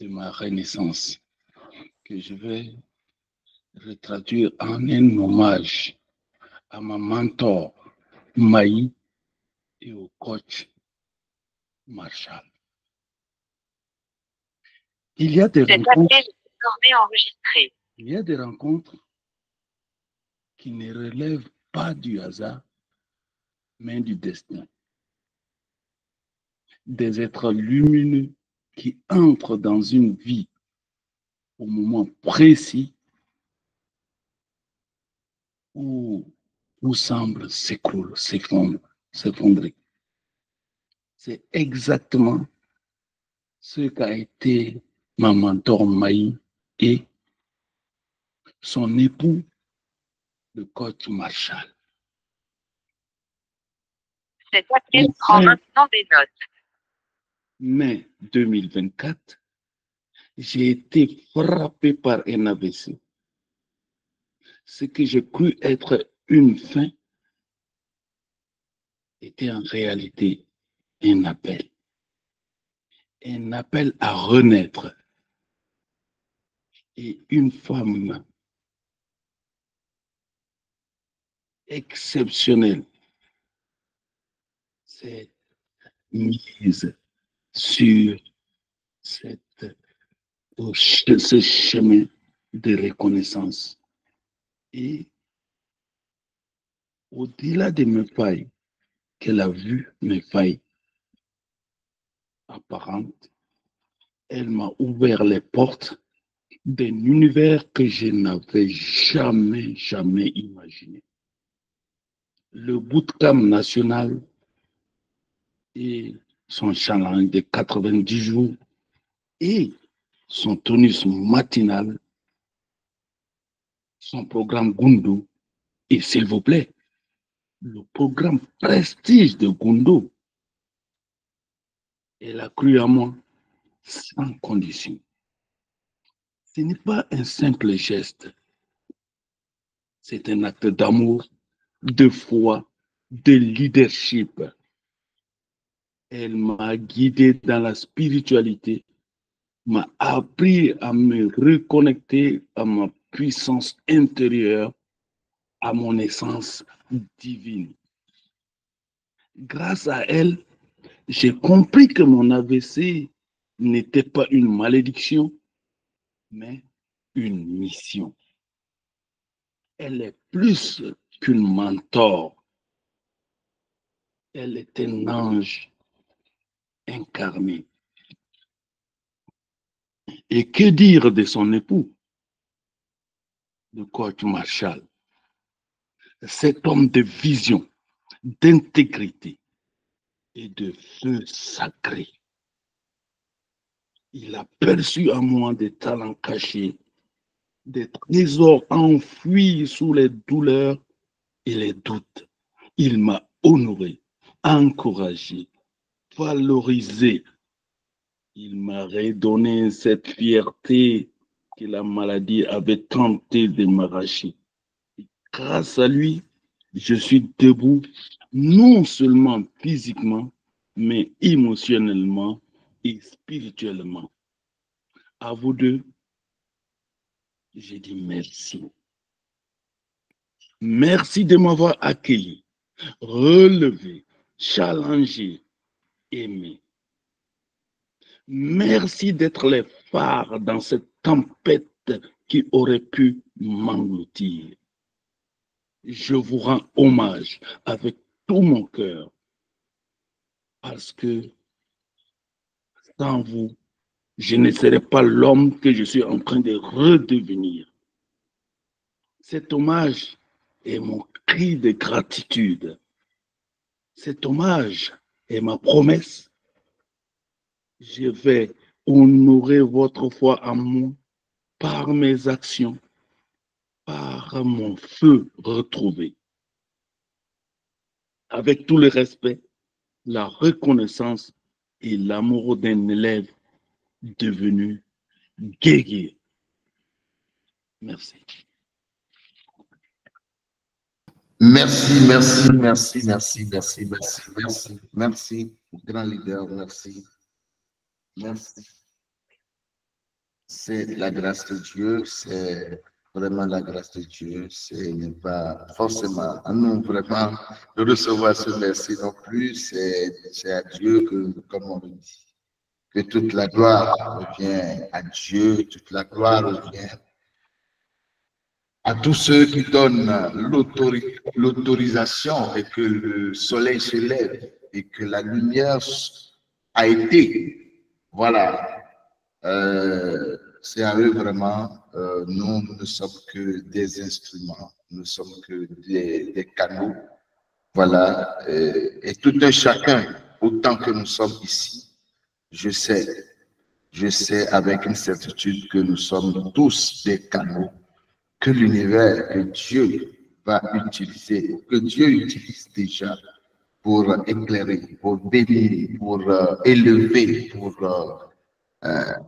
de ma renaissance que je vais retraduire en un hommage à ma mentor, Maï, et au coach Marshall. Il y a des rencontres qui ne relèvent pas du hasard, mais du destin. Des êtres lumineux qui entrent dans une vie au moment précis où tout semble s'effondrer. C'est exactement ce qu'a été ma mentor Maï et son époux, le coach Marshall. Cette appel prend maintenant des notes. Mai 2024, j'ai été frappé par un AVC. Ce que j'ai cru être une fin était en réalité un appel. Un appel à renaître. Et une femme exceptionnelle s'est mise sur ce chemin de reconnaissance. Et au-delà de mes failles, qu'elle a vu mes failles apparentes, elle m'a ouvert les portes d'un univers que je n'avais jamais imaginé. Le bootcamp national et son challenge de 90 jours et son tonus matinal, son programme Gundo, et s'il vous plaît, le programme prestige de Gundo. Elle a cru à moi sans condition. Ce n'est pas un simple geste, c'est un acte d'amour, de foi, de leadership. Elle m'a guidé dans la spiritualité, m'a appris à me reconnecter à ma puissance intérieure, à mon essence divine. Grâce à elle, j'ai compris que mon AVC n'était pas une malédiction, mais une mission. Elle est plus qu'une mentor. Elle est un ange incarné. Et que dire de son époux, le coach Marshall? Cet homme de vision, d'intégrité et de feu sacré. Il a perçu en moi des talents cachés, des trésors enfouis sous les douleurs et les doutes. Il m'a honoré, encouragé, valorisé. Il m'a redonné cette fierté que la maladie avait tenté de m'arracher. Grâce à lui, je suis debout, non seulement physiquement, mais émotionnellement et spirituellement. À vous deux, j'ai dit merci. Merci de m'avoir accueilli, relevé, challengé, aimé. Merci d'être les phares dans cette tempête qui aurait pu m'engloutir. Je vous rends hommage avec tout mon cœur parce que sans vous, je ne serais pas l'homme que je suis en train de redevenir. Cet hommage est mon cri de gratitude. Cet hommage est ma promesse. Je vais honorer votre foi en moi par mes actions, par mon feu retrouvé. Avec tout le respect, la reconnaissance et l'amour d'un élève devenu guerrier. Merci. Merci, merci, merci, merci, merci, merci, merci, merci, grand leader, merci, merci. c'est la grâce de Dieu, c'est vraiment la grâce de Dieu. Ce n'est pas forcément à nous vraiment de recevoir ce merci non plus. C'est à Dieu que, comme on le dit, que toute la gloire revient à Dieu, toute la gloire revient à tous ceux qui donnent l'autorisation et que le soleil se lève et que la lumière a été. Voilà. C'est à eux vraiment. Nous ne sommes que des instruments, nous ne sommes que des canaux. Voilà. Et tout un chacun, autant que nous sommes ici, je sais avec une certitude que nous sommes tous des canaux que l'univers, que Dieu va utiliser, que Dieu utilise déjà pour éclairer, pour bénir, pour élever, pour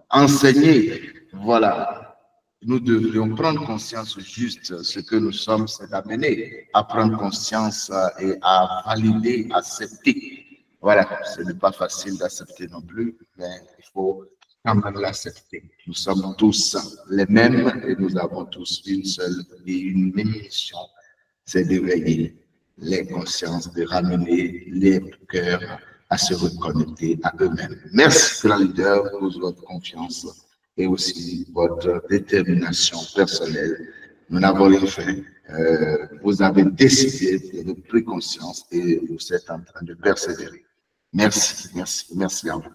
enseigner. Voilà. Nous devrions prendre conscience juste ce que nous sommes, c'est d'amener à prendre conscience et à valider, accepter. Voilà, ce n'est pas facile d'accepter non plus, mais il faut quand même l'accepter. Nous sommes tous les mêmes et nous avons tous une seule et une même mission, c'est d'éveiller les consciences, de ramener les cœurs à se reconnecter à eux-mêmes. Merci, grand leader, pour votre confiance et aussi votre détermination personnelle. Nous n'avons rien fait. Vous avez décidé, vous avez pris conscience et vous êtes en train de persévérer. Merci, merci, merci à vous.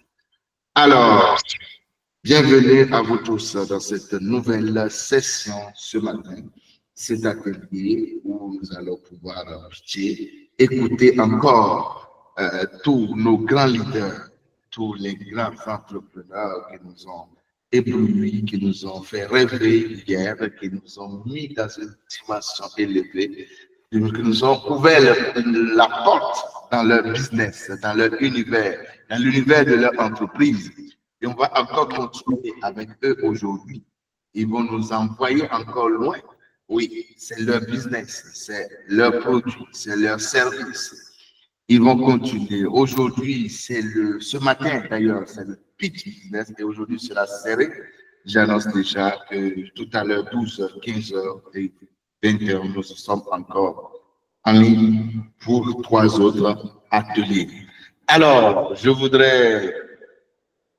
Alors, bienvenue à vous tous dans cette nouvelle session ce matin, cet atelier où nous allons pouvoir écouter encore tous nos grands leaders, tous les grands entrepreneurs qui nous ont éblouis, qui nous ont fait rêver hier, qui nous ont mis dans une dimension élevée, qui nous ont ouvert la porte dans leur business, dans leur univers, dans l'univers de leur entreprise. Et on va encore continuer avec eux aujourd'hui. Ils vont nous envoyer encore loin. Oui, c'est leur business, c'est leur produit, c'est leur service. Ils vont continuer. Aujourd'hui, ce matin d'ailleurs, c'est le pitch business et aujourd'hui c'est la série. J'annonce déjà que tout à l'heure, 12h, 15h et 20h, nous sommes encore en ligne pour 3 autres ateliers. Alors, je voudrais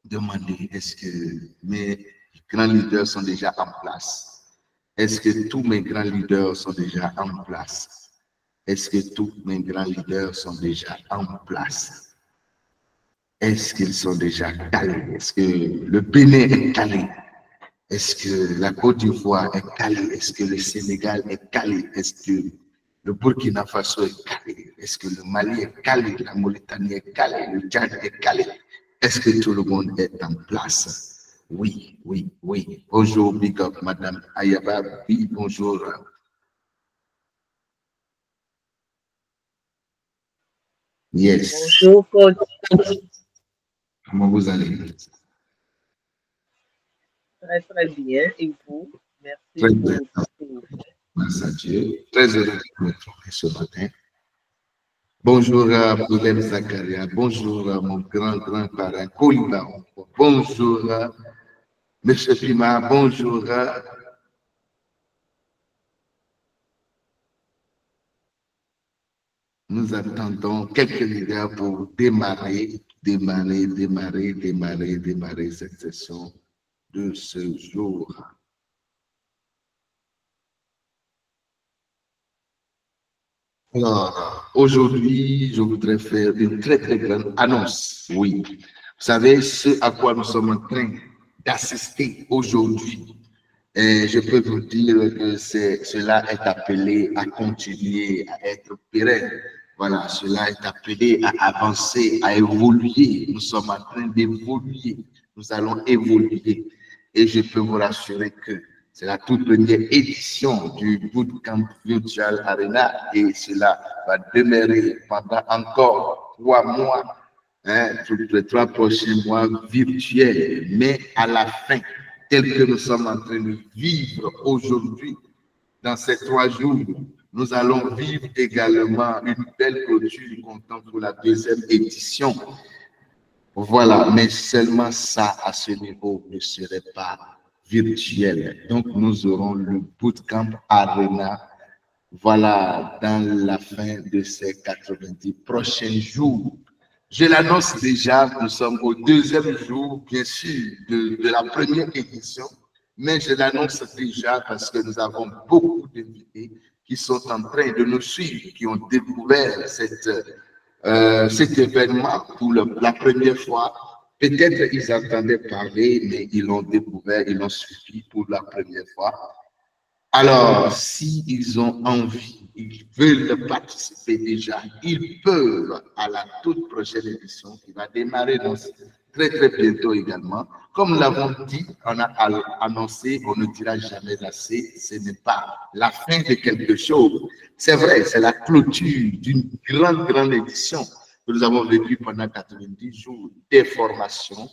demander, est-ce que mes grands leaders sont déjà en place? Est-ce que tous mes grands leaders sont déjà en place? Est-ce que tous mes grands leaders sont déjà en place? Est-ce qu'ils sont déjà calés? Est-ce que le Bénin est calé? Est-ce que la Côte d'Ivoire est calée? Est-ce que le Sénégal est calé? Est-ce que le Burkina Faso est calé? Est-ce que le Mali est calé? La Mauritanie est calée? Le Tchad est calé? Est-ce que tout le monde est en place? Oui, oui, oui. Bonjour, big up, Madame Ayaba. Oui, bonjour. Yes. Bonjour, coach. Comment vous allez? Très, très bien. Et vous? Merci Très pour bien. Merci à Dieu. Très heureux de vous retrouver ce matin. Bonjour à Boulem Zakaria. Bonjour à mon grand parrain Koliba. Bonjour à M. Pima. Bonjour à nous attendons quelques minutes pour démarrer cette session de ce jour. Alors, aujourd'hui, je voudrais faire une très, très grande annonce. Oui. Vous savez, ce à quoi nous sommes en train d'assister aujourd'hui, et je peux vous dire que cela est appelé à continuer, à être pérenne. Voilà, cela est appelé à avancer, à évoluer. Nous sommes en train d'évoluer. Nous allons évoluer. Et je peux vous rassurer que c'est la toute première édition du Bootcamp Virtual Arena et cela va demeurer pendant encore 3 mois, les 3 prochains mois virtuels. Mais à la fin, tel que nous sommes en train de vivre aujourd'hui, dans ces 3 jours, nous allons vivre également une belle clôture comptant pour la 2e édition. Voilà, mais seulement ça à ce niveau ne serait pas virtuel. Donc, nous aurons le Bootcamp Arena, voilà, dans la fin de ces 90 prochains jours. Je l'annonce déjà, nous sommes au deuxième jour, bien sûr, de la première édition, mais je l'annonce déjà parce que nous avons beaucoup d'invités qui sont en train de nous suivre, qui ont découvert cet événement pour la première fois. Peut-être ils entendaient parler, mais ils l'ont découvert, ils l'ont suivi pour la première fois. Alors, s'ils ont envie, ils veulent participer déjà, ils peuvent à la toute prochaine édition qui va démarrer donc très très bientôt également. Comme nous l'avons dit, on a annoncé, on ne dira jamais assez, ce n'est pas la fin de quelque chose. C'est vrai, c'est la clôture d'une grande édition que nous avons vécue pendant 90 jours, des formations,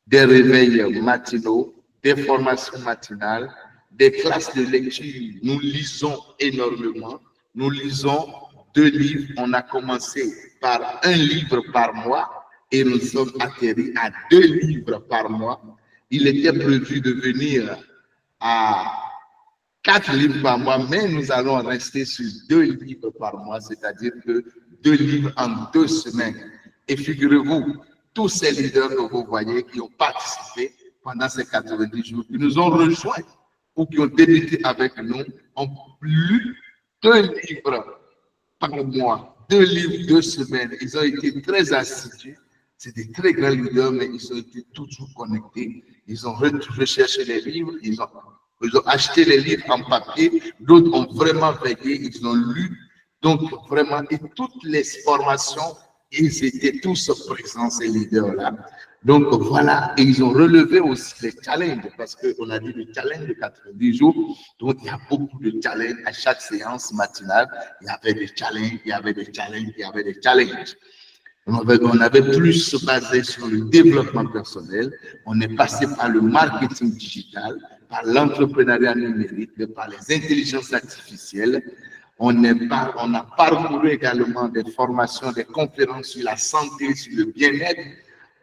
des réveils matinaux, des formations matinales, des classes de lecture. Nous lisons énormément. Nous lisons 2 livres. On a commencé par 1 livre par mois et nous sommes atterris à 2 livres par mois. Il était prévu de venir à 4 livres par mois, mais nous allons rester sur 2 livres par mois, c'est-à-dire que 2 livres en 2 semaines. Et figurez-vous, tous ces leaders que vous voyez qui ont participé pendant ces 90 jours, qui nous ont rejoints ou qui ont débuté avec nous, ont lu 2 livres par mois, 2 livres, 2 semaines. Ils ont été très assidus. C'est des très grands leaders, mais ils ont été toujours connectés. Ils ont recherché les livres, ils ont acheté les livres en papier. D'autres ont vraiment veillé, ils ont lu. Donc, vraiment, et toutes les formations, ils étaient tous présents, ces leaders-là. Donc, voilà, et ils ont relevé aussi les challenges, parce qu'on a dit le challenge de 90 jours. Donc, il y a beaucoup de challenges à chaque séance matinale. Il y avait des challenges, il y avait des challenges, il y avait des challenges. On avait plus basé sur le développement personnel. On est passé par le marketing digital, par l'entrepreneuriat numérique, par les intelligences artificielles. On a parcouru également des formations, des conférences sur la santé, sur le bien-être.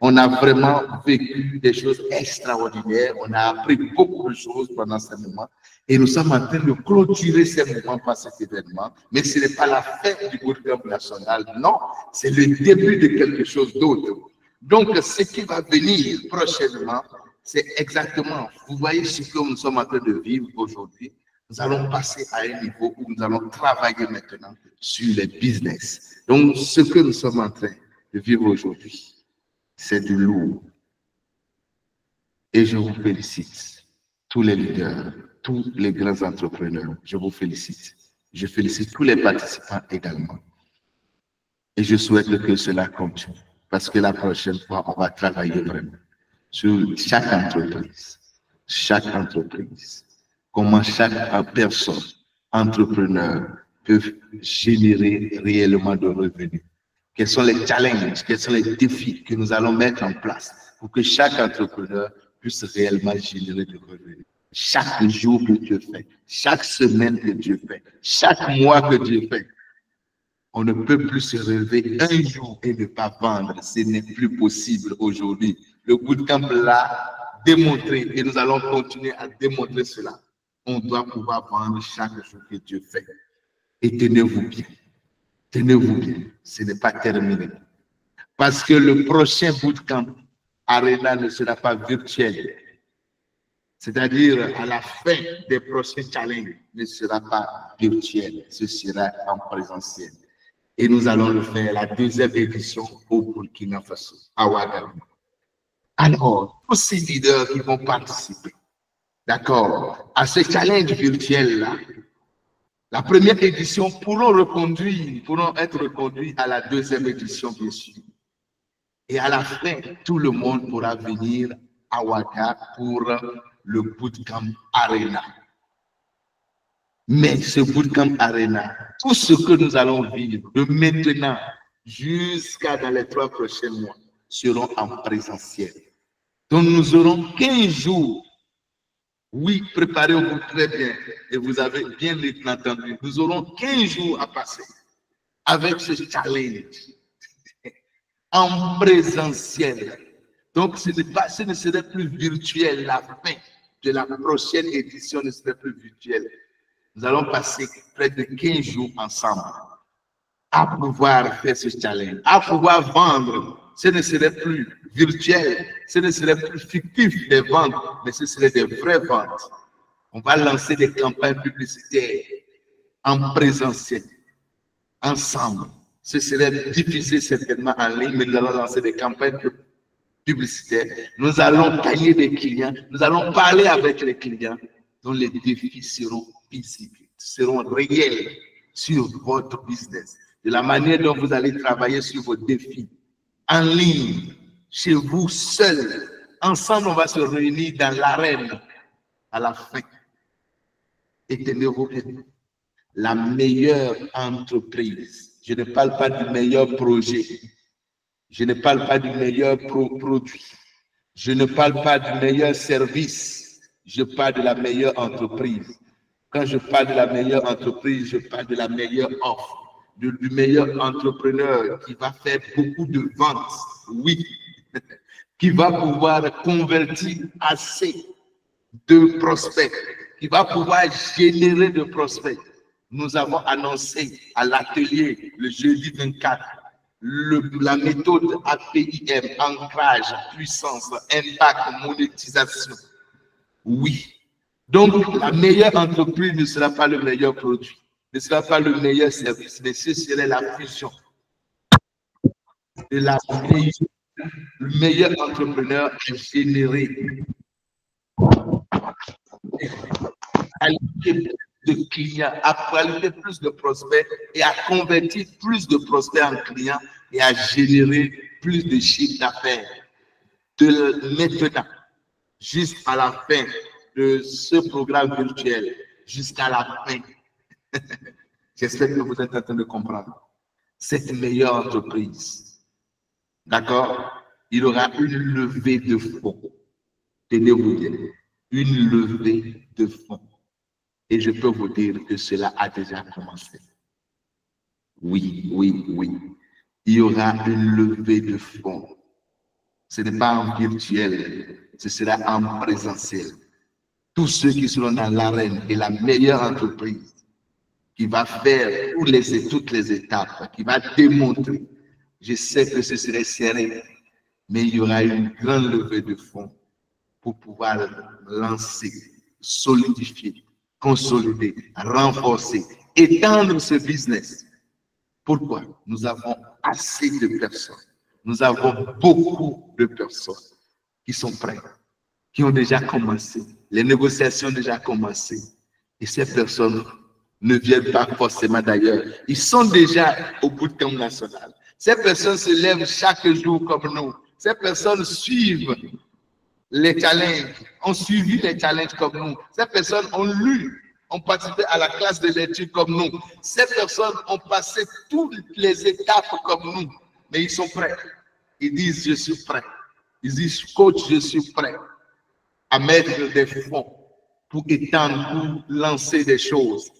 On a vraiment vécu des choses extraordinaires. On a appris beaucoup de choses pendant ce moment. Et nous sommes en train de clôturer ces moments par cet événement. Mais ce n'est pas la fin du Bootcamp national. Non, c'est le début de quelque chose d'autre. Donc, ce qui va venir prochainement, c'est exactement, vous voyez ce que nous sommes en train de vivre aujourd'hui. Nous allons passer à un niveau où nous allons travailler maintenant sur les business. Donc, ce que nous sommes en train de vivre aujourd'hui, c'est du lourd. Et je vous félicite, tous les leaders, tous les grands entrepreneurs, je vous félicite. Je félicite tous les participants également. Et je souhaite que cela continue, parce que la prochaine fois, on va travailler vraiment sur chaque entreprise. Comment chaque personne, entrepreneur, peut générer réellement de revenus. Quels sont les challenges, quels sont les défis que nous allons mettre en place pour que chaque entrepreneur puisse réellement générer de revenus. Chaque jour que Dieu fait, chaque semaine que Dieu fait, chaque mois que Dieu fait. On ne peut plus se relever un jour et ne pas vendre. Ce n'est plus possible aujourd'hui. Le bootcamp l'a démontré et nous allons continuer à démontrer cela. On doit pouvoir vendre chaque jour que Dieu fait. Et tenez-vous bien. Tenez-vous bien, ce n'est pas terminé. Parce que le prochain bootcamp Arena ne sera pas virtuel. C'est-à-dire, à la fin des prochains challenges, ne sera pas virtuel, ce sera en présentiel. Et nous allons le faire, la 2e édition au Burkina Faso, à Ouagadougou. Alors, tous ces leaders qui vont participer, d'accord, à ce challenge virtuel-là, la première édition pourront être reconduits à la 2e édition, bien sûr. Et à la fin, tout le monde pourra venir à Ouaga pour le Bootcamp Arena. Mais ce Bootcamp Arena, tout ce que nous allons vivre de maintenant jusqu'à dans les 3 prochains mois seront en présentiel. Donc nous aurons 15 jours. Oui, préparez-vous très bien. Et vous avez bien entendu. Nous aurons 15 jours à passer avec ce challenge en présentiel. Donc ce ne serait plus virtuel la fin. de la prochaine édition ne serait plus virtuelle. Nous allons passer près de 15 jours ensemble à pouvoir faire ce challenge, à pouvoir vendre. Ce ne serait plus virtuel, ce ne serait plus fictif des ventes, mais ce serait des vraies ventes. On va lancer des campagnes publicitaires en présentiel, ensemble. Ce serait difficile certainement en ligne, mais nous allons lancer des campagnes publicitaires. Nous allons gagner des clients, nous allons parler avec les clients dont les défis seront visibles, seront réels sur votre business. De la manière dont vous allez travailler sur vos défis, en ligne, chez vous seul. Ensemble, on va se réunir dans l'arène à la fin. Et tenez-vous bien, la meilleure entreprise, je ne parle pas du meilleur projet, je ne parle pas du meilleur produit, je ne parle pas du meilleur service, je parle de la meilleure entreprise. Quand je parle de la meilleure entreprise, je parle de la meilleure offre, du meilleur entrepreneur qui va faire beaucoup de ventes, oui, qui va pouvoir convertir assez de prospects, qui va pouvoir générer de prospects. Nous avons annoncé à l'atelier le jeudi 24 la méthode APIM, ancrage, puissance, impact, monétisation. Oui. Donc, la meilleure entreprise ne sera pas le meilleur produit, ne sera pas le meilleur service, mais ce serait la fusion de le meilleur entrepreneur à générer de clients, à qualifier plus de prospects et à convertir plus de prospects en clients et à générer plus de chiffre d'affaires. De maintenant jusqu'à la fin de ce programme virtuel, jusqu'à la fin, j'espère que vous êtes en train de comprendre. Cette meilleure entreprise, d'accord, il y aura une levée de fonds. Tenez-vous bien, une levée de fonds. Et je peux vous dire que cela a déjà commencé. Oui, oui, oui. Il y aura une levée de fonds. Ce n'est pas en virtuel, ce sera en présentiel. Tous ceux qui seront dans l'arène et la meilleure entreprise qui va faire toutes les étapes, qui va démontrer. Je sais que ce serait serré, mais il y aura une grande levée de fonds pour pouvoir lancer, solidifier, consolider, renforcer, étendre ce business. Pourquoi? Nous avons assez de personnes. Nous avons beaucoup de personnes qui sont prêtes, qui ont déjà commencé. Les négociations ont déjà commencé. Et ces personnes ne viennent pas forcément d'ailleurs. Ils sont déjà au bootcamp national. Ces personnes se lèvent chaque jour comme nous. Ces personnes suivent les challenges, ont suivi les challenges comme nous. Ces personnes ont lu, ont participé à la classe de lecture comme nous. Ces personnes ont passé toutes les étapes comme nous. Mais ils sont prêts. Ils disent, je suis prêt. Ils disent, coach, je suis prêt à mettre des fonds pour étendre, pour lancer des choses.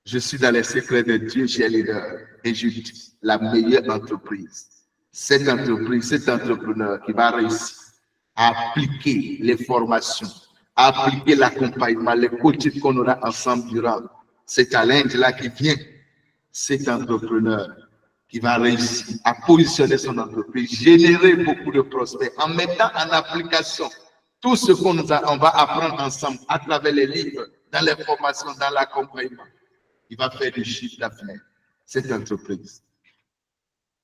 Je suis dans les secrets de Dieu, chez leader, et je dis, la meilleure entreprise, cette entreprise, cet entrepreneur qui va réussir à appliquer les formations, à appliquer l'accompagnement, les coachings qu'on aura ensemble durant ce challenge-là qui vient, cet entrepreneur qui va réussir à positionner son entreprise, générer beaucoup de prospects en mettant en application tout ce qu'on va apprendre ensemble à travers les livres, dans les formations, dans l'accompagnement. Il va faire du chiffre d'affaires. Cette entreprise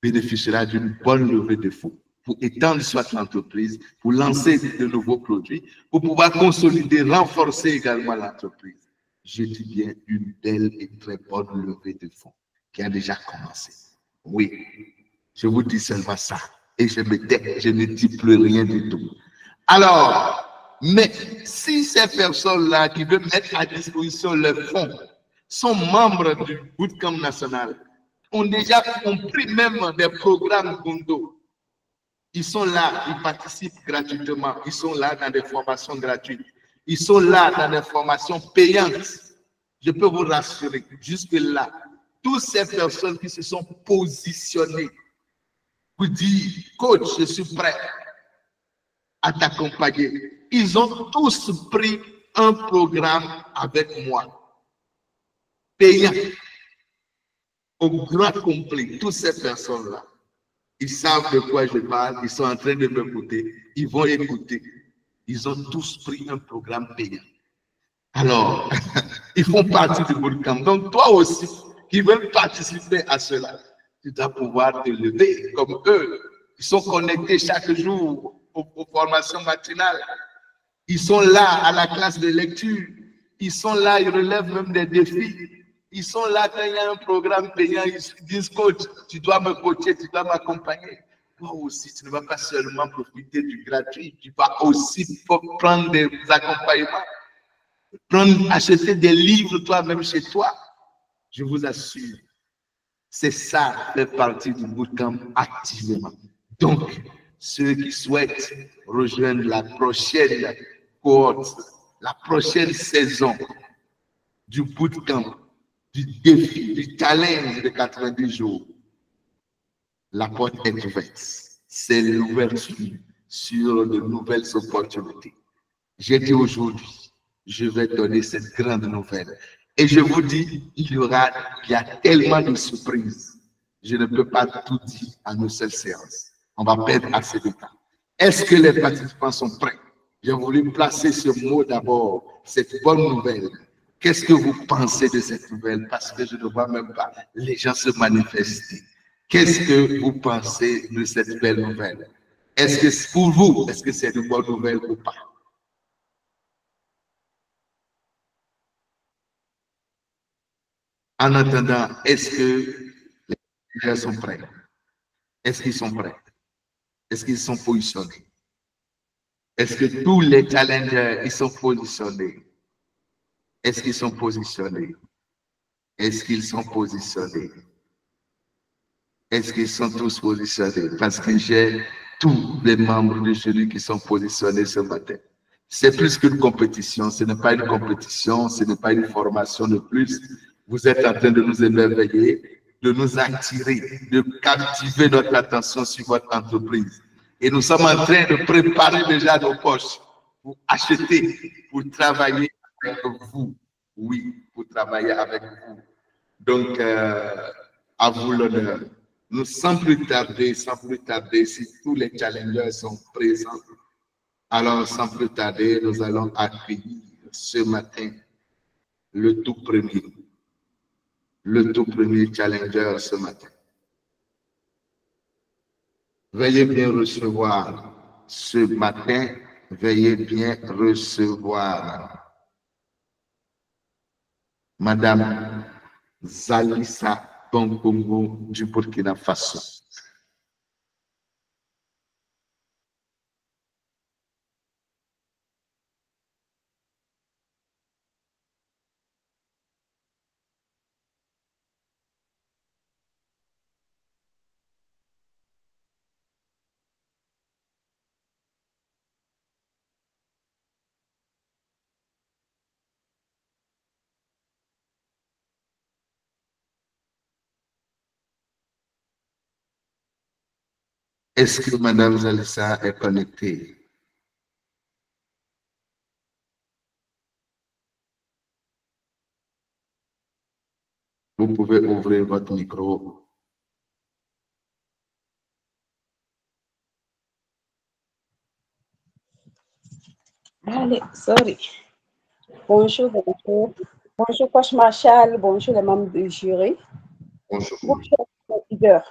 bénéficiera d'une bonne levée de fonds pour étendre soit l'entreprise, pour lancer de nouveaux produits, pour pouvoir consolider, renforcer également l'entreprise. Je dis bien une belle et très bonne levée de fonds qui a déjà commencé. Oui, je vous dis seulement ça. Et je ne dis plus rien du tout. Alors, mais si ces personnes-là qui veulent mettre à disposition leurs fonds sont membres du bootcamp national, ont déjà compris même des programmes Gundo, ils sont là, ils participent gratuitement, ils sont là dans des formations gratuites, ils sont là dans des formations payantes. Je peux vous rassurer, jusque-là, toutes ces personnes qui se sont positionnées pour dire, coach, je suis prêt à t'accompagner. Ils ont tous pris un programme avec moi, payant, au grand complet. Toutes ces personnes-là, ils savent de quoi je parle, ils sont en train de m'écouter, ils vont écouter. Ils ont tous pris un programme payant. Alors, ils font partie du bootcamp. Donc, toi aussi, qui veux participer à cela, tu dois pouvoir te lever comme eux. Ils sont connectés chaque jour aux formations matinales. Ils sont là à la classe de lecture. Ils sont là, ils relèvent même des défis. Ils sont là quand il y a un programme payant. Ils disent, coach, tu dois me coacher, tu dois m'accompagner. Toi aussi, tu ne vas pas seulement profiter du gratuit, tu vas aussi prendre des accompagnements. Acheter des livres toi-même chez toi. Je vous assure, c'est ça, fait partie du bootcamp activement. Donc, ceux qui souhaitent rejoindre la prochaine cohorte, la prochaine saison du bootcamp, du défi, du challenge de 90 jours, la porte est ouverte. C'est l'ouverture sur de nouvelles opportunités. J'ai dit aujourd'hui, je vais donner cette grande nouvelle. Et je vous dis, il y a tellement de surprises. Je ne peux pas tout dire en une seule séance. On va perdre assez de temps. Est-ce que les participants sont prêts? J'ai voulu placer ce mot d'abord, cette bonne nouvelle. Qu'est-ce que vous pensez de cette nouvelle? Parce que je ne vois même pas les gens se manifester. Qu'est-ce que vous pensez de cette belle nouvelle? Est-ce que pour vous, est-ce que c'est une bonne nouvelle ou pas? En attendant, est-ce que les gens sont prêts? Est-ce qu'ils sont prêts? Est-ce qu'ils sont positionnés? Est-ce que tous les challengers, ils sont positionnés? Est-ce qu'ils sont positionnés? Est-ce qu'ils sont positionnés? Est-ce qu'ils sont tous positionnés? Parce que j'ai tous les membres de jury qui sont positionnés ce matin. C'est plus qu'une compétition, ce n'est pas une compétition, ce n'est pas une formation de plus. Vous êtes en train de nous émerveiller, de nous attirer, de captiver notre attention sur votre entreprise. Et nous sommes en train de préparer déjà nos poches pour acheter, pour travailler avec vous. Oui, pour travailler avec vous. Donc, à vous l'honneur. Nous, sans plus tarder, si tous les challengers sont présents, alors sans plus tarder, nous allons accueillir ce matin le tout premier challenger ce matin. Veuillez bien recevoir ce matin, veuillez bien recevoir Madame Zalissa Bongongo du Burkina Faso. Est-ce que Madame Zalissa est connectée? Vous pouvez ouvrir votre micro. Allez, sorry. Bonjour, bonjour. Bonjour, Coach Marshall. Bonjour, les membres du jury. Bonjour. Bonjour, leader.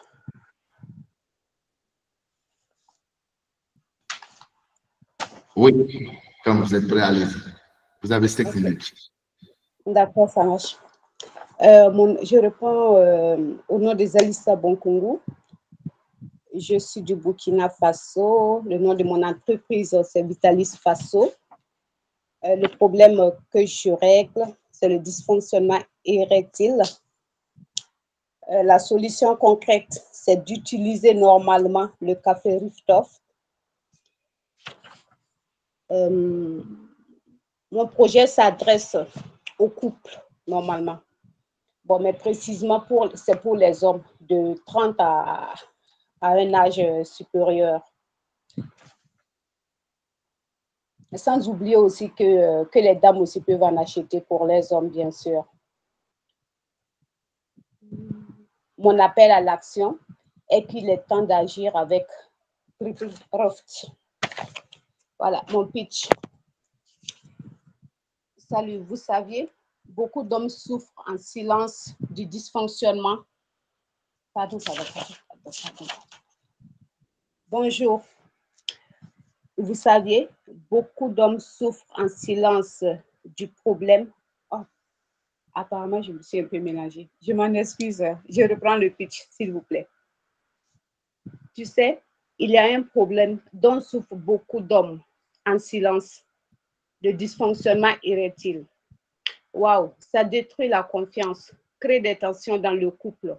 Oui, quand vous êtes prêt, allez-y. Vous avez 5 minutes. D'accord, ça marche. Je réponds au nom de Zalissa Bongongo. Je suis du Burkina Faso. Le nom de mon entreprise, c'est Vitalis Faso. Le problème que je règle, c'est le dysfonctionnement érectile. La solution concrète, c'est d'utiliser normalement le café Rifthof. Mon projet s'adresse aux couples, normalement. Bon, mais précisément, c'est pour les hommes de 30 à un âge supérieur. Sans oublier aussi que les dames aussi peuvent en acheter pour les hommes, bien sûr. Mon appel à l'action est qu'il est temps d'agir avec Triple Roft. Voilà, mon pitch. Salut, vous saviez, beaucoup d'hommes souffrent en silence du dysfonctionnement. Pardon, ça va pas. Bonjour. Vous saviez, beaucoup d'hommes souffrent en silence du problème. Oh, apparemment, je me suis un peu mélangée. Je m'en excuse. Je reprends le pitch, s'il vous plaît. Tu sais, il y a un problème dont souffrent beaucoup d'hommes en silence. Le dysfonctionnement érectile. Waouh, ça détruit la confiance, crée des tensions dans le couple.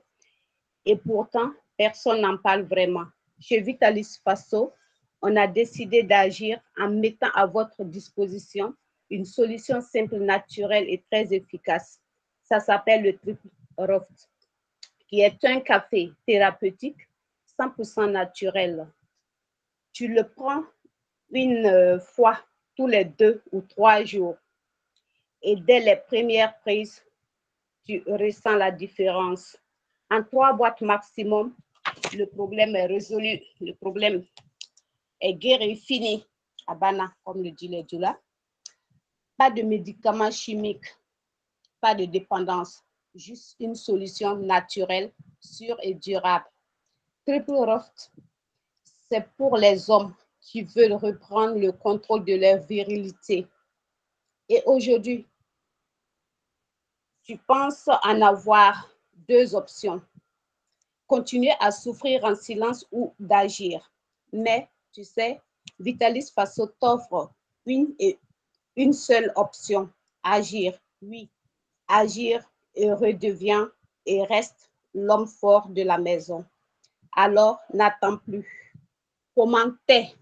Et pourtant, personne n'en parle vraiment. Chez Vitalis Faso, on a décidé d'agir en mettant à votre disposition une solution simple, naturelle et très efficace. Ça s'appelle le Triple Roft, qui est un café thérapeutique 100% naturel. Tu le prends une fois tous les 2 ou 3 jours. Et dès les premières prises, tu ressens la différence. En 3 boîtes maximum, le problème est résolu. Le problème est guéri, fini. Abana, comme le dit les Djoula. Pas de médicaments chimiques, pas de dépendance, juste une solution naturelle, sûre et durable. Triple Roft, c'est pour les hommes qui veulent reprendre le contrôle de leur virilité. Et aujourd'hui, tu penses en avoir 2 options. Continuer à souffrir en silence ou d'agir. Mais, tu sais, Vitalis Faso t'offre une seule option, agir. Oui, agir et redevient et reste l'homme fort de la maison. Alors, n'attends plus. Commande tes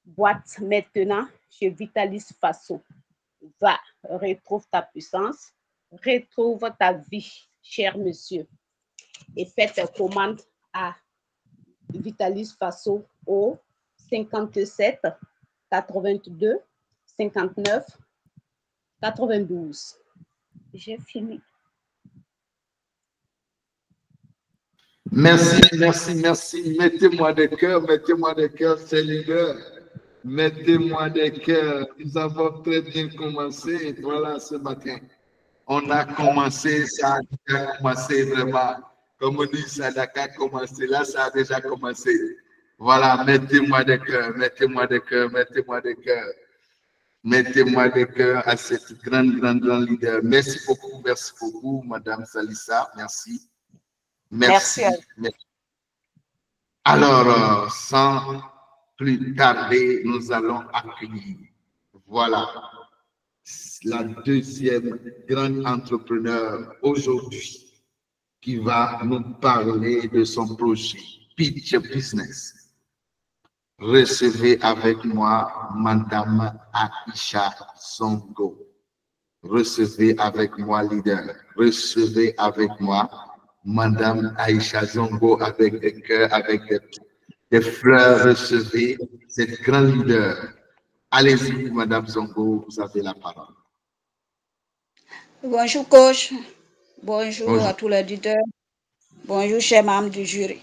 boîtes maintenant chez Vitalis Faso. Va, retrouve ta puissance, retrouve ta vie, cher monsieur. Et fais tes commandes à Vitalis Faso au 57 82 59 92. J'ai fini. Merci, merci, merci. Mettez-moi des cœurs, c'est leader. Mettez-moi des cœurs. Nous avons très bien commencé. Voilà, ce matin. On a commencé, ça a déjà commencé vraiment. Comme on dit, ça a déjà commencé. Là, ça a déjà commencé. Voilà, mettez-moi des cœurs, mettez-moi des cœurs, mettez-moi des cœurs. Mettez-moi des cœurs à cette grande leader. Merci beaucoup, Madame Salissa. Merci. Merci. Alors, sans plus tarder, nous allons accueillir, voilà, la deuxième grande entrepreneur aujourd'hui qui va nous parler de son projet Pitch Business. Recevez avec moi Madame Aisha Zongo. Recevez avec moi, leader. Recevez avec moi Madame Aisha Zongo avec des cœurs, avec des fleurs. Recevez cette grande leader. Allez-y, Madame Zongo, vous avez la parole. Bonjour, coach. Bonjour à tous les auditeurs. Bonjour, chers membres du jury.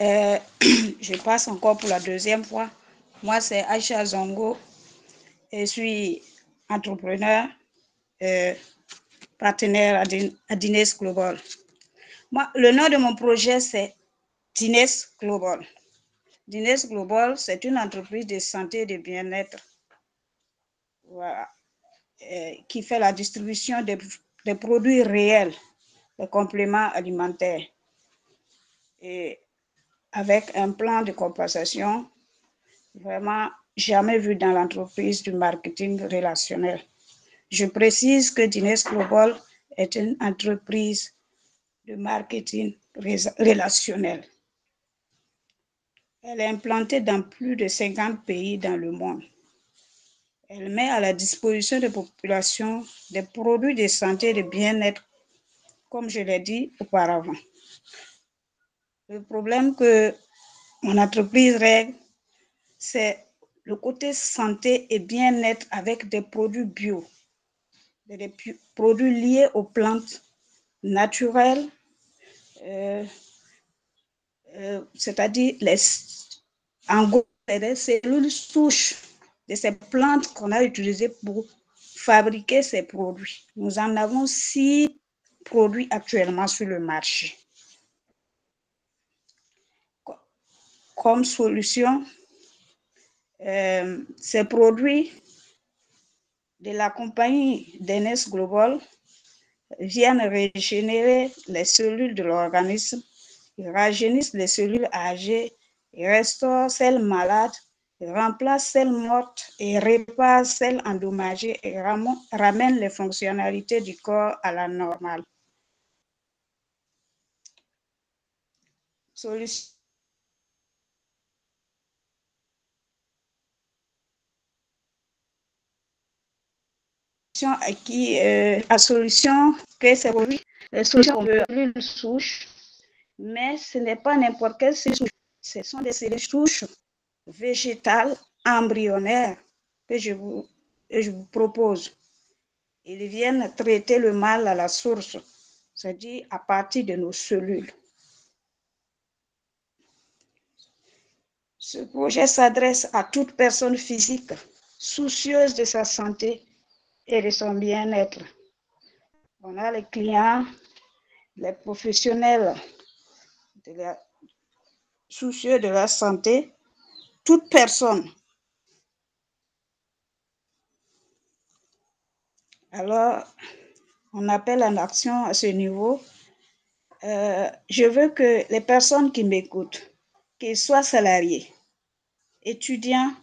Je passe encore pour la deuxième fois. Moi, c'est Aisha Zongo. Je suis entrepreneur, partenaire à Dines Global. Moi, le nom de mon projet, c'est Dines Global. Dines Global, c'est une entreprise de santé et de bien-être, voilà, qui fait la distribution des produits réels, des compléments alimentaires, et avec un plan de compensation vraiment jamais vu dans l'entreprise du marketing relationnel. Je précise que Dines Global est une entreprise de marketing relationnel. Elle est implantée dans plus de 50 pays dans le monde. Elle met à la disposition des populations des produits de santé et de bien-être, comme je l'ai dit auparavant. Le problème que mon entreprise règle, c'est le côté santé et bien-être avec des produits bio, des produits liés aux plantes naturelles, c'est-à-dire en gros, les cellules souches de ces plantes qu'on a utilisées pour fabriquer ces produits. Nous en avons 6 produits actuellement sur le marché. Comme solution, ces produits de la compagnie DNS Global viennent régénérer les cellules de l'organisme, rajeunissent les cellules âgées, restaurent celles malades, remplacent celles mortes et réparent celles endommagées et ramènent les fonctionnalités du corps à la normale. Solution à solution que ces produits, les solutions de cellules souches, mais ce n'est pas n'importe quelle cellule souche. Ce sont des cellules souches végétales embryonnaires que je vous propose. Ils viennent traiter le mal à la source, c'est-à-dire à partir de nos cellules. Ce projet s'adresse à toute personne physique soucieuse de sa santé et de son bien-être. On a les clients, les professionnels soucieux de la santé, toute personne. Alors, on appelle en action à ce niveau. Je veux que les personnes qui m'écoutent, qu'ils soient salariés, étudiants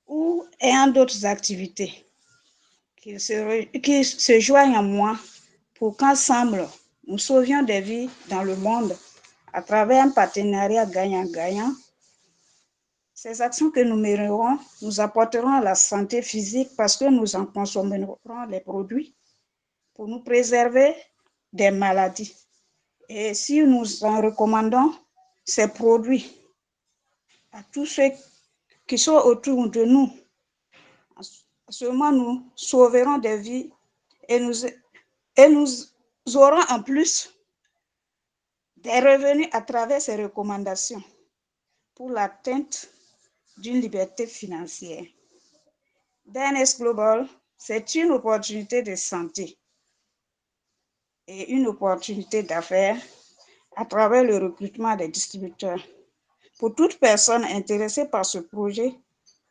ou ayant d'autres activités, qu'ils se joignent à moi pour qu'ensemble, nous sauvions des vies dans le monde à travers un partenariat gagnant-gagnant. Ces actions que nous mènerons nous apporteront à la santé physique parce que nous en consommerons les produits pour nous préserver des maladies. Et si nous en recommandons ces produits à tous ceux qui sont autour de nous, seulement nous sauverons des vies et nous aurons en plus des revenus à travers ces recommandations pour l'atteinte d'une liberté financière. DNS Global, c'est une opportunité de santé et une opportunité d'affaires à travers le recrutement des distributeurs. Pour toute personne intéressée par ce projet,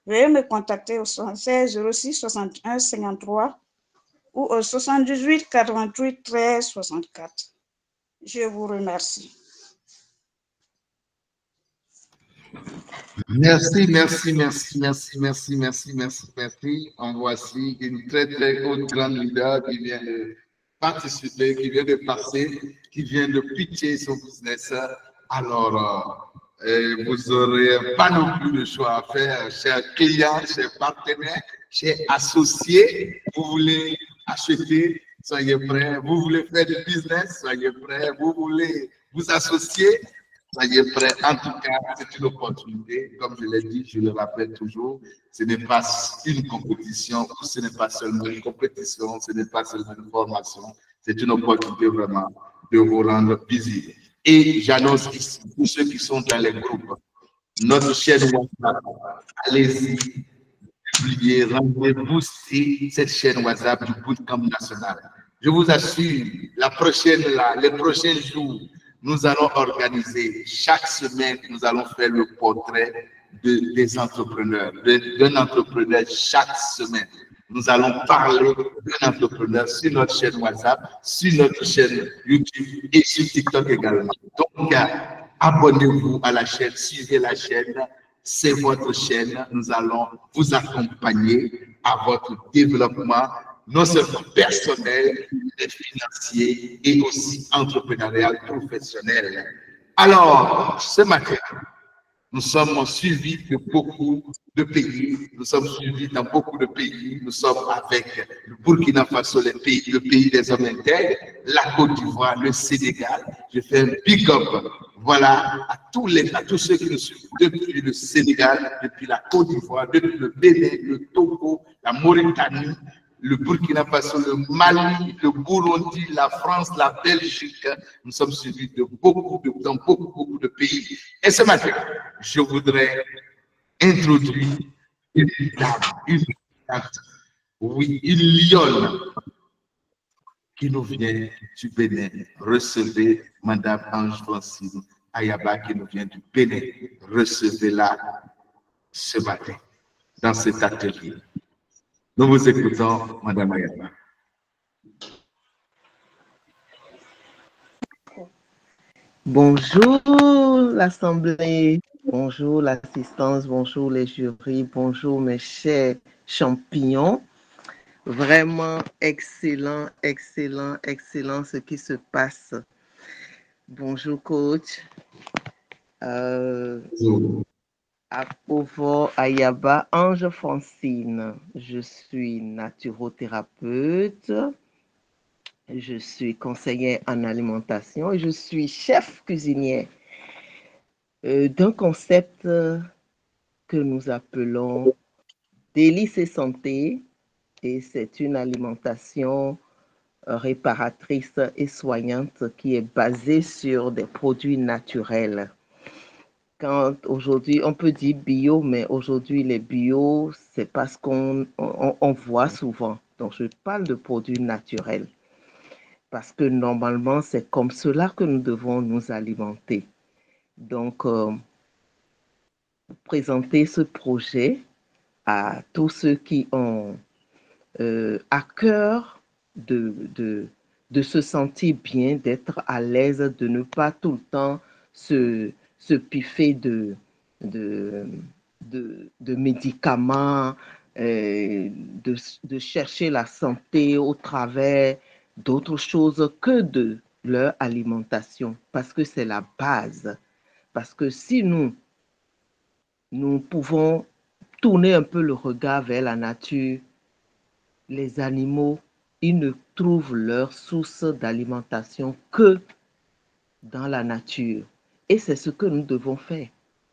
veuillez me contacter au 76 06 61 53 ou au 78 88 13 64. Je vous remercie. Merci. En voici une très haute grande leader qui vient de participer, qui vient de passer, qui vient de pitcher son business. Alors, vous n'aurez pas non plus le choix à faire, chers clients, chers partenaires, chers associés. Vous voulez acheter, soyez prêts. Vous voulez faire du business, soyez prêts. Vous voulez vous associer, soyez prêts. En tout cas, c'est une opportunité. Comme je l'ai dit, je le rappelle toujours, ce n'est pas une compétition, ce n'est pas seulement une compétition, ce n'est pas seulement une formation. C'est une opportunité vraiment de vous rendre visible. Et j'annonce ici, pour ceux qui sont dans les groupes, notre chaîne WhatsApp, allez-y, publiez, rendez, boostez cette chaîne WhatsApp du Bootcamp national. Je vous assure, les prochains jours, nous allons organiser, chaque semaine, nous allons faire le portrait des entrepreneurs, d'un entrepreneur chaque semaine. Nous allons parler d'un entrepreneur sur notre chaîne WhatsApp, sur notre chaîne YouTube et sur TikTok également. Donc, abonnez-vous à la chaîne, suivez la chaîne, c'est votre chaîne. Nous allons vous accompagner à votre développement, non seulement personnel, mais financier et aussi entrepreneurial, professionnel. Alors, ce matin, nous sommes suivis de beaucoup de pays, nous sommes suivis dans beaucoup de pays, nous sommes avec le Burkina Faso, le pays des hommes intègres, la Côte d'Ivoire, le Sénégal. Je fais un big up voilà, à tous ceux qui nous suivent depuis le Sénégal, depuis la Côte d'Ivoire, depuis le Bénin, le Togo, la Mauritanie, le Burkina Faso, le Mali, le Burundi, la France, la Belgique. Nous sommes suivis dans beaucoup de pays. Et ce matin, je voudrais introduire une dame, oui, une lionne qui nous vient du Bénin. Recevez Madame Ange-Francine Ayaba qui nous vient du Bénin. Recevez-la ce matin dans cet atelier. Nous vous écoutons, Madame Ayaba. Bonjour l'Assemblée, bonjour l'assistance, bonjour les jurys, bonjour mes chers champignons. Vraiment excellent, excellent, excellent ce qui se passe. Bonjour coach. Apovo Ayaba Ange Francine. Je suis naturothérapeute. Je suis conseillère en alimentation et je suis chef cuisinière d'un concept que nous appelons Délices et Santé. Et c'est une alimentation réparatrice et soignante qui est basée sur des produits naturels. Quand aujourd'hui, on peut dire bio, mais aujourd'hui, les bio, c'est parce qu'on voit souvent. Donc, je parle de produits naturels. Parce que normalement, c'est comme cela que nous devons nous alimenter. Donc, présenter ce projet à tous ceux qui ont à cœur de se sentir bien, d'être à l'aise, de ne pas tout le temps se piffer de médicaments, de chercher la santé au travers d'autres choses que de leur alimentation, parce que c'est la base. Parce que si nous pouvons tourner un peu le regard vers la nature, les animaux, ils ne trouvent leur source d'alimentation que dans la nature. Et c'est ce que nous devons faire,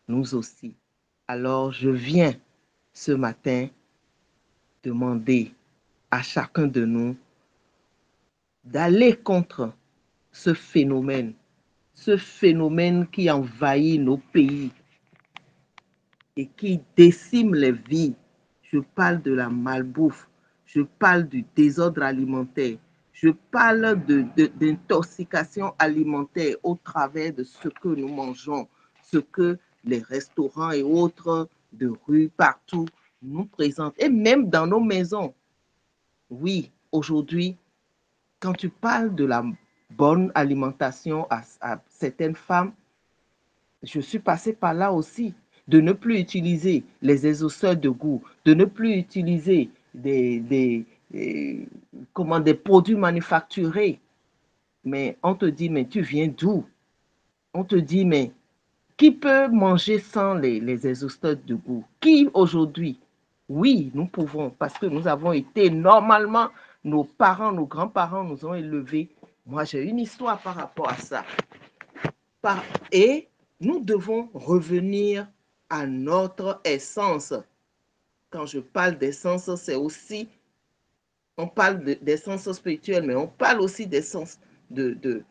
nous aussi. Alors, je viens ce matin demander à chacun de nous d'aller contre ce phénomène qui envahit nos pays et qui décime les vies. Je parle de la malbouffe, je parle du désordre alimentaire, je parle d'intoxication alimentaire au travers de ce que nous mangeons, ce que les restaurants et autres de rue partout nous présentent, et même dans nos maisons. Oui, aujourd'hui, quand tu parles de la bonne alimentation à certaines femmes, je suis passée par là aussi, de ne plus utiliser les exhausteurs de goût, de ne plus utiliser des produits manufacturés. Mais on te dit, mais tu viens d'où? On te dit, mais qui peut manger sans les exhausteurs de goût? Qui aujourd'hui? Oui, nous pouvons, parce que nous avons été, normalement, nos parents, nos grands-parents nous ont élevés. Moi, j'ai une histoire par rapport à ça. Et nous devons revenir à notre essence. Quand je parle d'essence, c'est aussi, on parle d'essence spirituelle, mais on parle aussi d'essence de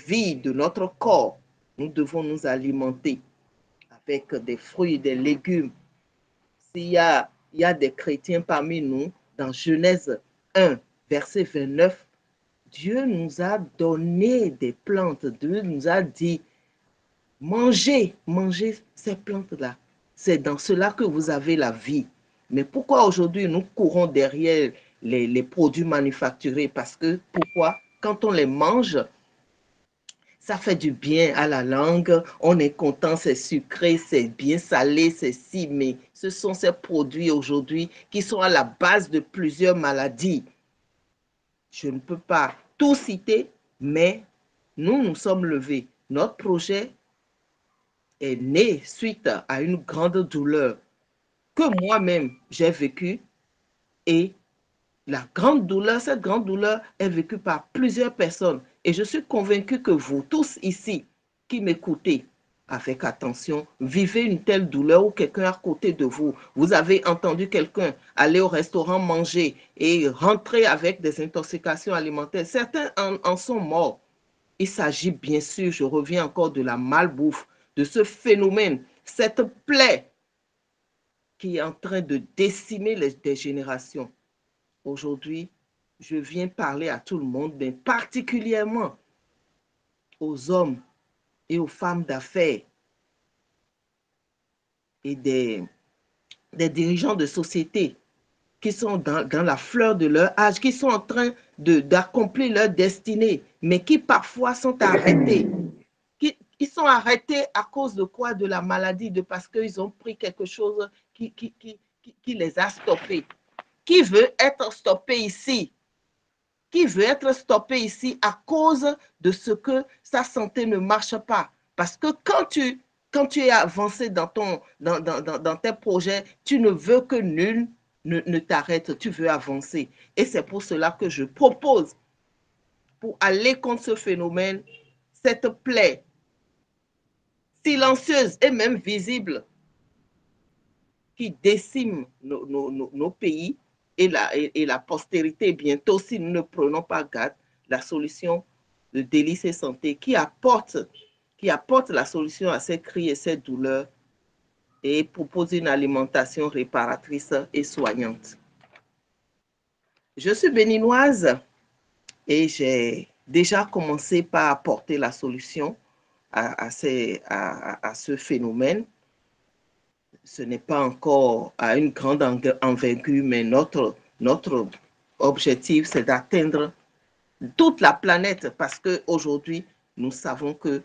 vie, de notre corps. Nous devons nous alimenter avec des fruits, des légumes. S'il y a des chrétiens parmi nous, dans Genèse 1, verset 29, Dieu nous a donné des plantes. Dieu nous a dit, mangez ces plantes-là. C'est dans cela que vous avez la vie. Mais pourquoi aujourd'hui nous courons derrière les produits manufacturés? Parce que, pourquoi? Quand on les mange, ça fait du bien à la langue, on est content, c'est sucré, c'est bien salé, c'est si, mais ce sont ces produits aujourd'hui qui sont à la base de plusieurs maladies. Je ne peux pas tout citer, mais nous sommes levés. Notre projet est né suite à une grande douleur que moi-même j'ai vécue, et cette grande douleur est vécue par plusieurs personnes. Et je suis convaincue que vous tous ici, qui m'écoutez avec attention, vivez une telle douleur ou quelqu'un à côté de vous. Vous avez entendu quelqu'un aller au restaurant manger et rentrer avec des intoxications alimentaires. Certains en sont morts. Il s'agit bien sûr, je reviens encore de la malbouffe, de ce phénomène, cette plaie qui est en train de décimer des générations. Aujourd'hui, je viens parler à tout le monde, mais particulièrement aux hommes et aux femmes d'affaires et des dirigeants de société qui sont dans la fleur de leur âge, qui sont en train d'accomplir leur destinée, mais qui parfois sont arrêtés. Ils sont arrêtés à cause de quoi? De la maladie, parce qu'ils ont pris quelque chose qui les a stoppés. Qui veut être stoppé ici? Qui veut être stoppé ici à cause de ce que sa santé ne marche pas? Parce que quand tu es avancé dans tes projets, tu ne veux que nul ne t'arrête, tu veux avancer. Et c'est pour cela que je propose, pour aller contre ce phénomène, cette plaie silencieuse et même visible qui décime nos pays et la postérité bientôt si nous ne prenons pas garde, la solution de Délices et Santé qui apporte la solution à ces cris et ces douleurs et propose une alimentation réparatrice et soignante. Je suis béninoise et j'ai déjà commencé par apporter la solution à ce phénomène. Ce n'est pas encore à une grande envergure, mais notre objectif, c'est d'atteindre toute la planète parce qu'aujourd'hui, nous savons que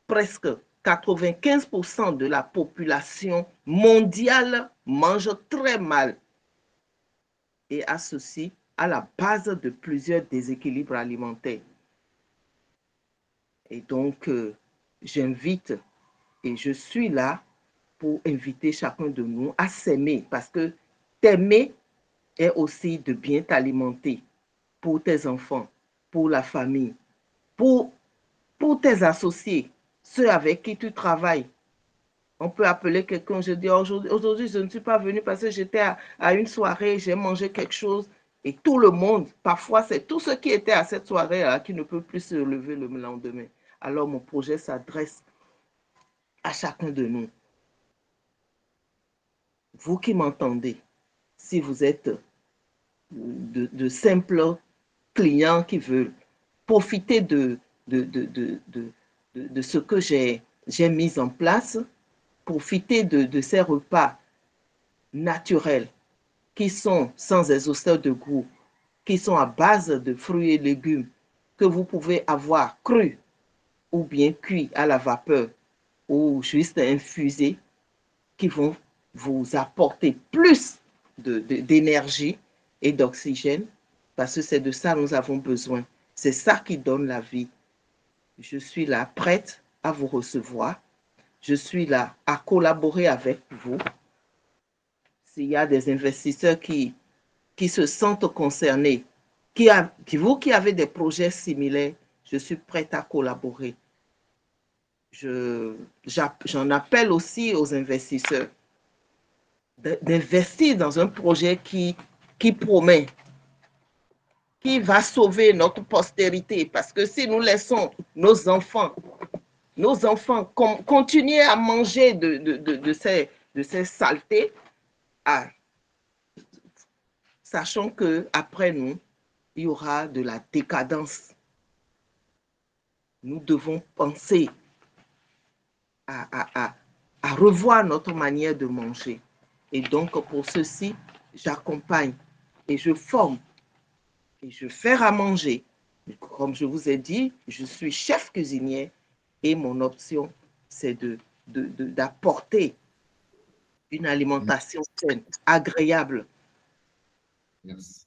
presque 95% de la population mondiale mange très mal et a ceci à la base de plusieurs déséquilibres alimentaires. Et donc, j'invite et je suis là pour inviter chacun de nous à s'aimer parce que t'aimer est aussi de bien t'alimenter pour tes enfants, pour la famille, pour tes associés, ceux avec qui tu travailles. On peut appeler quelqu'un, je dis aujourd'hui je ne suis pas venu parce que j'étais à une soirée, j'ai mangé quelque chose et tout le monde, parfois c'est tous ceux qui étaient à cette soirée-là qui ne peuvent plus se lever le lendemain. Alors mon projet s'adresse à chacun de nous. Vous qui m'entendez, si vous êtes de simples clients qui veulent profiter de ce que j'ai mis en place, profiter de ces repas naturels qui sont sans exhausteur de goût, qui sont à base de fruits et légumes que vous pouvez avoir crus ou bien cuits à la vapeur ou juste infusés, qui vont vous apporter plus d'énergie et d'oxygène, parce que c'est de ça que nous avons besoin. C'est ça qui donne la vie. Je suis là prête à vous recevoir. Je suis là à collaborer avec vous. S'il y a des investisseurs qui se sentent concernés, vous qui avez des projets similaires, je suis prête à collaborer. J'en appelle aussi aux investisseurs d'investir dans un projet qui promet, qui va sauver notre postérité. Parce que si nous laissons nos enfants continuer à manger de ces saletés, sachant qu'après nous, il y aura de la décadence. Nous devons penser à revoir notre manière de manger. Et donc, pour ceci, j'accompagne et je forme et je fais à manger. Comme je vous ai dit, je suis chef cuisinier et mon option, c'est d'apporter une alimentation saine, agréable. Merci.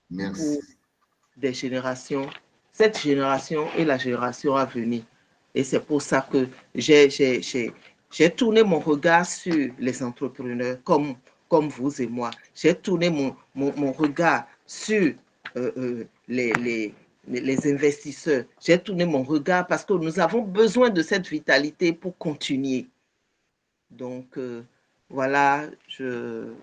Pour des générations, cette génération et la génération à venir. Et c'est pour ça que j'ai tourné mon regard sur les entrepreneurs comme vous et moi. J'ai tourné mon regard sur les les investisseurs. J'ai tourné mon regard parce que nous avons besoin de cette vitalité pour continuer. Donc, voilà ce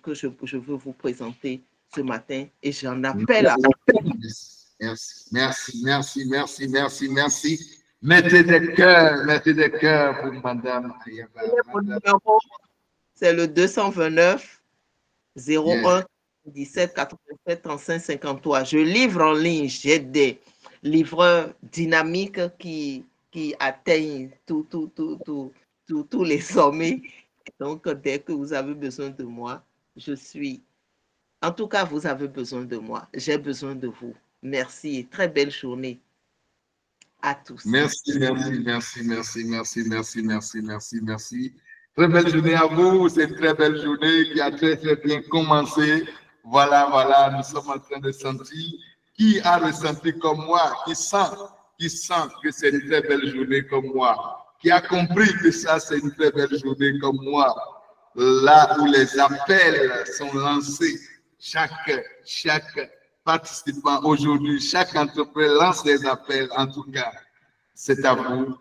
que je veux vous présenter ce matin et j'en appelle à... Merci. Mettez des cœurs pour Madame Ayaba. C'est le 229 01 17 87 35 53. Je livre en ligne. J'ai des livreurs dynamiques qui atteignent tous les sommets. Donc, dès que vous avez besoin de moi, je suis. En tout cas, vous avez besoin de moi. J'ai besoin de vous. Merci et très belle journée à tous. Merci. Très belle journée à vous. C'est une très belle journée qui a très bien commencé. Voilà, nous sommes en train de sentir. Qui a ressenti comme moi, qui sent que c'est une très belle journée comme moi, qui a compris que ça, c'est une très belle journée comme moi. Là où les appels sont lancés, chaque participant aujourd'hui, chaque entrepreneur lance des appels, en tout cas, c'est à vous.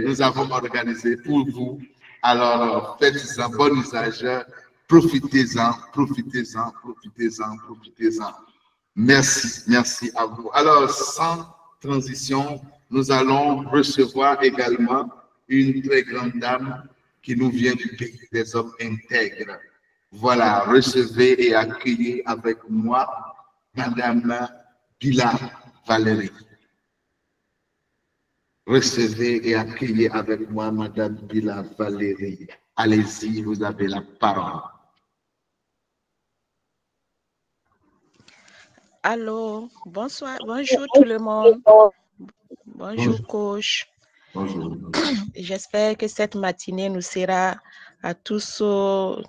Nous avons organisé pour vous. Alors, faites-en bon usage, profitez-en. Merci à vous. Alors, sans transition, nous allons recevoir également une très grande dame qui nous vient du pays des hommes intègres. Voilà, recevez et accueillez avec moi Madame Pilar Valérie. Recevez et accueillez avec moi Madame Pilar Valérie. Allez-y, vous avez la parole. Allô, bonsoir, bonjour tout le monde. Bonjour coach. Bonjour. J'espère que cette matinée nous sera à tous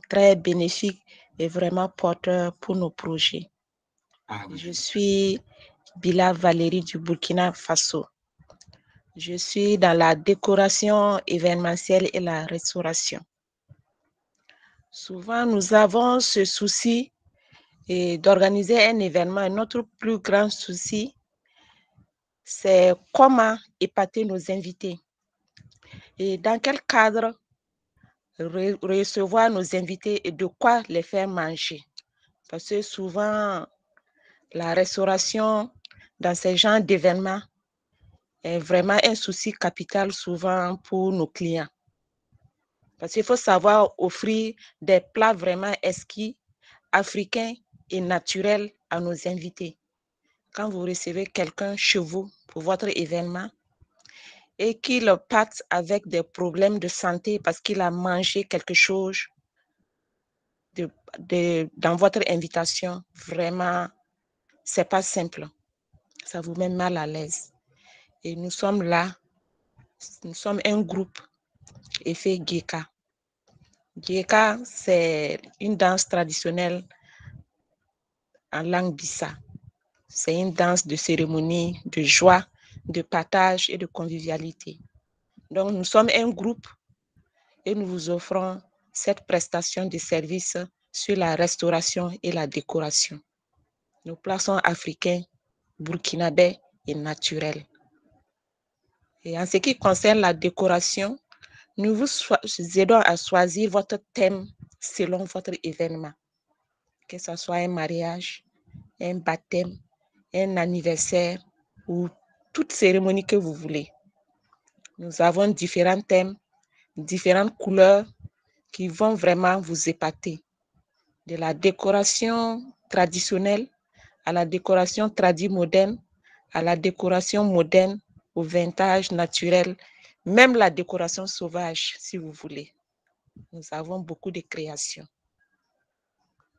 très bénéfique et vraiment porteur pour nos projets. Je suis Bila Valérie du Burkina Faso. Je suis dans la décoration événementielle et la restauration. Souvent, nous avons ce souci d'organiser un événement. Notre plus grand souci, c'est comment épater nos invités et dans quel cadre recevoir nos invités et de quoi les faire manger. Parce que souvent, la restauration dans ces genres d'événements est vraiment un souci capital souvent pour nos clients. Parce qu'il faut savoir offrir des plats vraiment exquis, africains et naturels à nos invités. Quand vous recevez quelqu'un chez vous pour votre événement et qu'il parte avec des problèmes de santé parce qu'il a mangé quelque chose dans votre invitation, vraiment, ce n'est pas simple. Ça vous met mal à l'aise. Et nous sommes là, nous sommes un groupe Effet Geka. Geka, c'est une danse traditionnelle en langue Bissa. C'est une danse de cérémonie, de joie, de partage et de convivialité. Donc, nous sommes un groupe et nous vous offrons cette prestation de service sur la restauration et la décoration. Nos plats sont africains, burkinabés et naturels. Et en ce qui concerne la décoration, nous vous aidons à choisir votre thème selon votre événement, que ce soit un mariage, un baptême, un anniversaire ou toute cérémonie que vous voulez. Nous avons différents thèmes, différentes couleurs qui vont vraiment vous épater. De la décoration traditionnelle à la décoration moderne, à la décoration moderne, au vintage naturel, même la décoration sauvage, si vous voulez. Nous avons beaucoup de créations.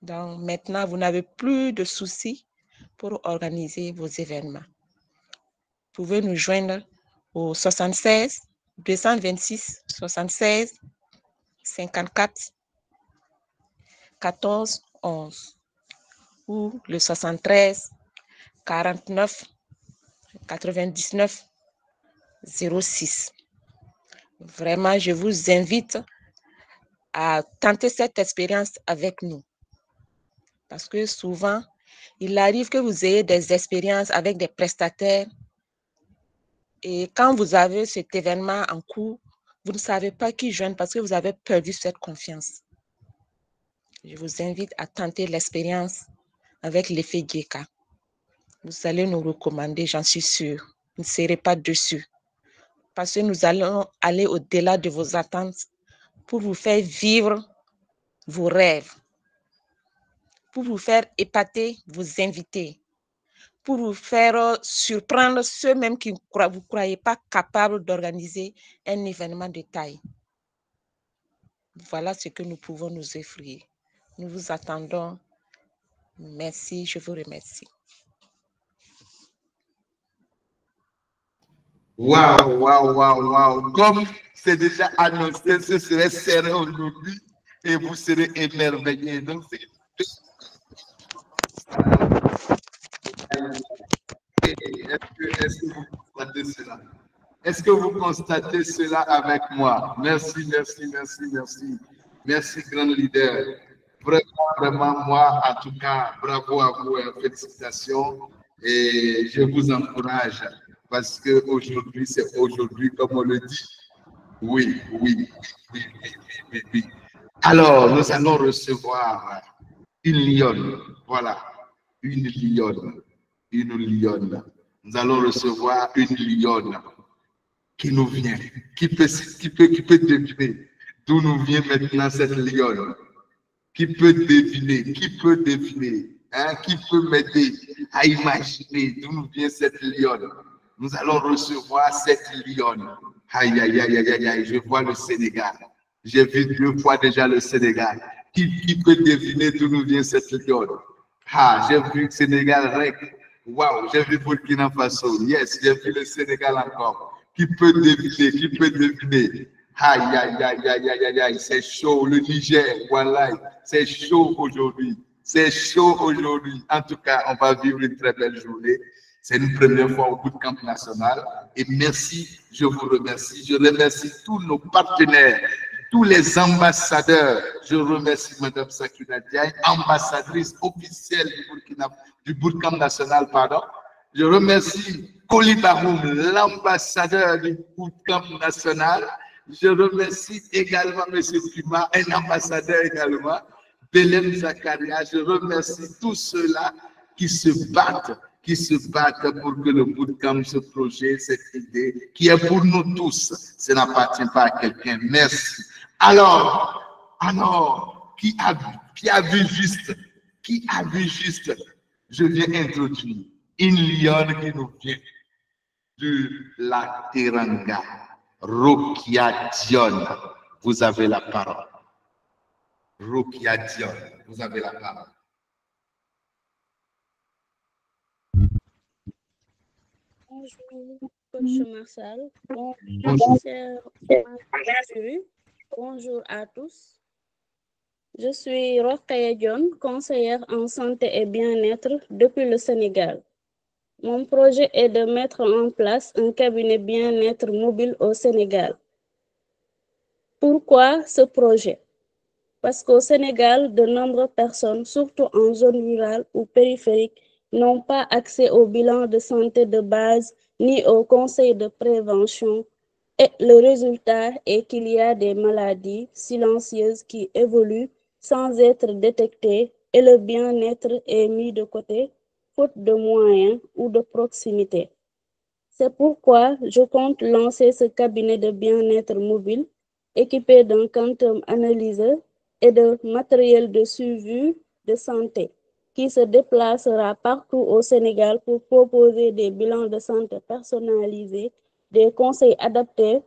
Donc maintenant, vous n'avez plus de soucis pour organiser vos événements. Vous pouvez nous joindre au 76 226 76 54 14 11 ou le 73 49 99 06. Vraiment, je vous invite à tenter cette expérience avec nous. Parce que souvent, Il arrive que vous ayez des expériences avec des prestataires et quand vous avez cet événement en cours, vous ne savez pas qui joindre parce que vous avez perdu cette confiance. Je vous invite à tenter l'expérience avec l'effet GECA. Vous allez nous recommander, j'en suis sûre. Vous ne serez pas dessus. Parce que nous allons aller au-delà de vos attentes pour vous faire vivre vos rêves, pour vous faire épater vos invités, pour vous faire surprendre ceux-mêmes qui vous ne croyez pas capables d'organiser un événement de taille. Voilà ce que nous pouvons nous offrir. Nous vous attendons. Merci, je vous remercie. Waouh, waouh, waouh, waouh. Comme c'est déjà annoncé, ce serait serré aujourd'hui et vous serez émerveillés. Donc, est-ce que vous constatez cela? Est-ce que vous constatez cela avec moi? Merci, merci, merci, merci. Merci, grand leader. Vraiment, vraiment, moi, en tout cas, bravo à vous et félicitations. Et je vous encourage parce qu'aujourd'hui, c'est aujourd'hui, comme on le dit. Oui, oui, oui, oui, oui, oui. Alors, nous allons recevoir une lionne. Voilà, une lionne. Une lionne. Nous allons recevoir une lionne qui nous vient, qui peut deviner d'où nous vient maintenant cette lionne. Qui peut deviner, hein, qui peut m'aider à imaginer d'où nous vient cette lionne. Nous allons recevoir cette lionne. Aïe, aïe, aïe, aïe, aïe, je vois le Sénégal. J'ai vu 2 fois déjà le Sénégal. Qui peut deviner d'où nous vient cette lionne? Ah, j'ai vu le Sénégal rec. Waouh, j'ai vu Burkina Faso. Yes, j'ai vu le Sénégal encore. Qui peut deviner? Aïe, aïe, aïe, aïe, aïe, aïe, aïe, c'est chaud, le Niger, voilà, c'est chaud aujourd'hui, c'est chaud aujourd'hui. En tout cas, on va vivre une très belle journée. C'est une première fois au Bootcamp national. Et merci, je vous remercie. Je remercie tous nos partenaires, tous les ambassadeurs. Je remercie Mme Sakina Diaye, ambassadrice officielle du Bootcamp national, pardon. Je remercie Koli Baroum, l'ambassadeur du Bootcamp national. Je remercie également M. Puma, un ambassadeur également, Belém Zakaria. Je remercie tous ceux-là qui se battent pour que le bootcamp, ce projet, cette idée, qui est pour nous tous, ça n'appartient pas à quelqu'un. Merci. Alors, qui a vu juste, je viens introduire une lionne qui nous vient de la Teranga. Rokia Dion, vous avez la parole. Rokia Dion, vous avez la parole. Bonjour, coach Marcel. Bonjour à tous. Je suis Rokia Dion, conseillère en santé et bien-être depuis le Sénégal. Mon projet est de mettre en place un cabinet bien-être mobile au Sénégal. Pourquoi ce projet? Parce qu'au Sénégal, de nombreuses personnes, surtout en zone rurale ou périphérique, n'ont pas accès au bilan de santé de base ni au conseil de prévention. Et le résultat est qu'il y a des maladies silencieuses qui évoluent sans être détectées et le bien-être est mis de côté, faute de moyens ou de proximité. C'est pourquoi je compte lancer ce cabinet de bien-être mobile équipé d'un quantum analyseur et de matériel de suivi de santé qui se déplacera partout au Sénégal pour proposer des bilans de santé personnalisés, des conseils adaptés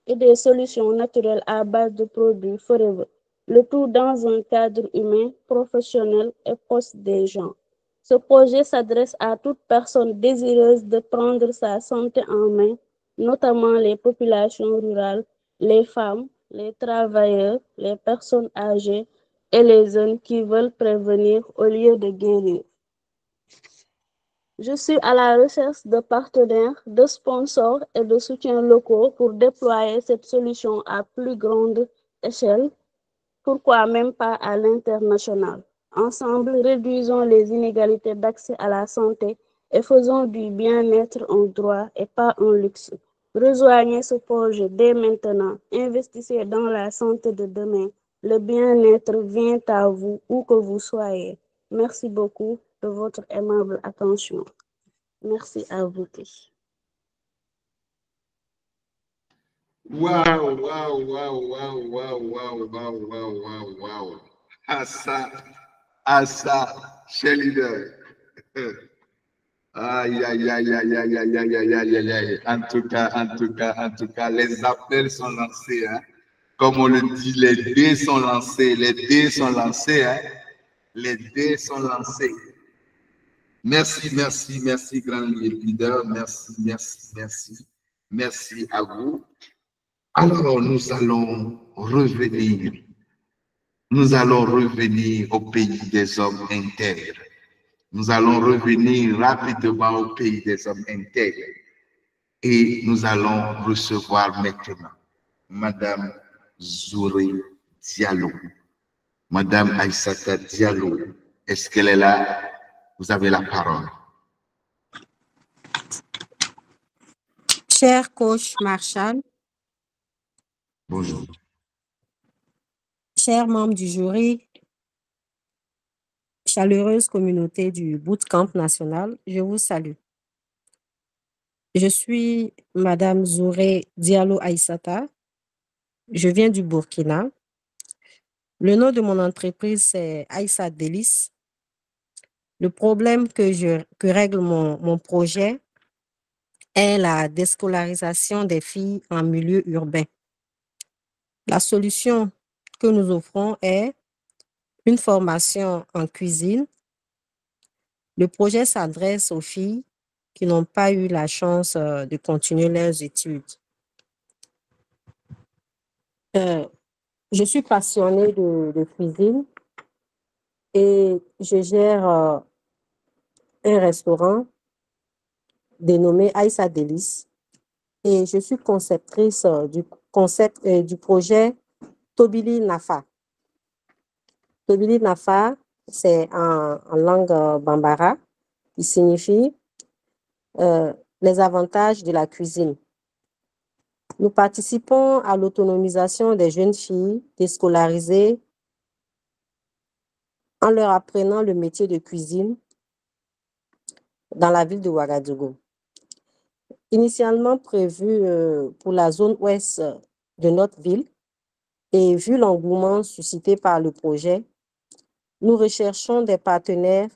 et des solutions naturelles à base de produits Forever. Le tout dans un cadre humain, professionnel et proche des gens. Ce projet s'adresse à toute personne désireuse de prendre sa santé en main, notamment les populations rurales, les femmes, les travailleurs, les personnes âgées et les jeunes qui veulent prévenir au lieu de guérir. Je suis à la recherche de partenaires, de sponsors et de soutiens locaux pour déployer cette solution à plus grande échelle. Pourquoi même pas à l'international? Ensemble, réduisons les inégalités d'accès à la santé et faisons du bien-être un droit et pas un luxe. Rejoignez ce projet dès maintenant. Investissez dans la santé de demain. Le bien-être vient à vous où que vous soyez. Merci beaucoup de votre aimable attention. Merci à vous tous. Waouh, waouh, waouh, waouh, waouh, waouh, waouh, waouh, waouh, waouh. À ça, cher leader. Aïe, aïe, aïe, aïe, aïe, aïe, aïe, aïe, aïe, aïe, aïe. En tout cas, les appels sont lancés, hein. Comme on le dit, les dés sont lancés, hein. Les dés sont lancés. Merci, merci, merci, grand leader. Merci à vous. Alors, nous allons revenir au pays des hommes intègres. Nous allons revenir rapidement au pays des hommes intègres. Et nous allons recevoir maintenant Madame Zouré Diallo. Madame Aïssata Diallo, est-ce qu'elle est là? Vous avez la parole. Cher coach Marshall, bonjour. Chers membres du jury, chaleureuse communauté du Bootcamp national, je vous salue. Je suis Madame Zouré Diallo Aïssata. Je viens du Burkina. Le nom de mon entreprise, c'est Aïssa Délice. Le problème que règle mon projet est la déscolarisation des filles en milieu urbain. La solution que nous offrons est une formation en cuisine. Le projet s'adresse aux filles qui n'ont pas eu la chance de continuer leurs études. Je suis passionnée de cuisine et je gère un restaurant dénommé Aïssa Délice et je suis conceptrice du projet Tobili Nafa. Tobili Nafa, c'est en langue bambara qui signifie les avantages de la cuisine. Nous participons à l'autonomisation des jeunes filles déscolarisées en leur apprenant le métier de cuisine dans la ville de Ouagadougou. Initialement prévu pour la zone ouest de notre ville et vu l'engouement suscité par le projet, nous recherchons des partenaires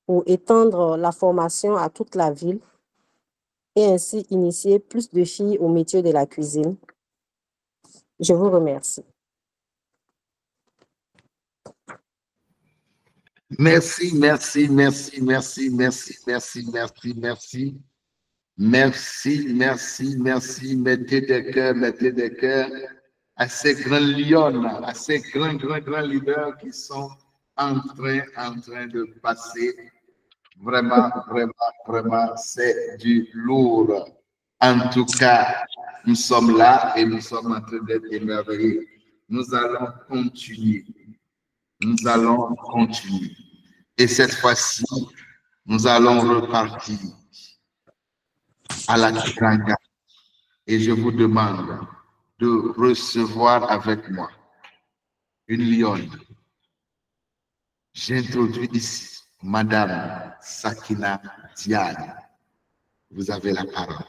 pour étendre la formation à toute la ville et ainsi initier plus de filles au métier de la cuisine. Je vous remercie. Merci. Mettez des cœurs à ces grands lions, à ces grands leaders qui sont en train de passer. Vraiment, c'est du lourd. En tout cas, nous sommes là et nous sommes en train d'être émerveillés. Nous allons continuer. Et cette fois-ci, nous allons repartir à la Kiranga. Et je vous demande de recevoir avec moi une lionne. J'introduis ici Madame Sakina Diagne. Vous avez la parole.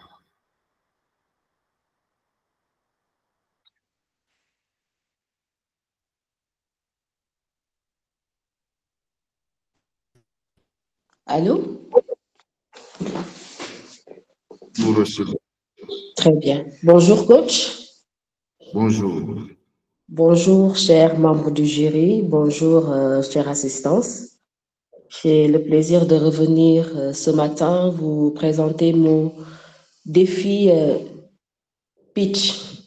Allô? Nous recevons. Très bien. Bonjour, coach. Bonjour. Bonjour, chers membres du jury. Bonjour, chère assistance. J'ai le plaisir de revenir ce matin vous présenter mon défi pitch.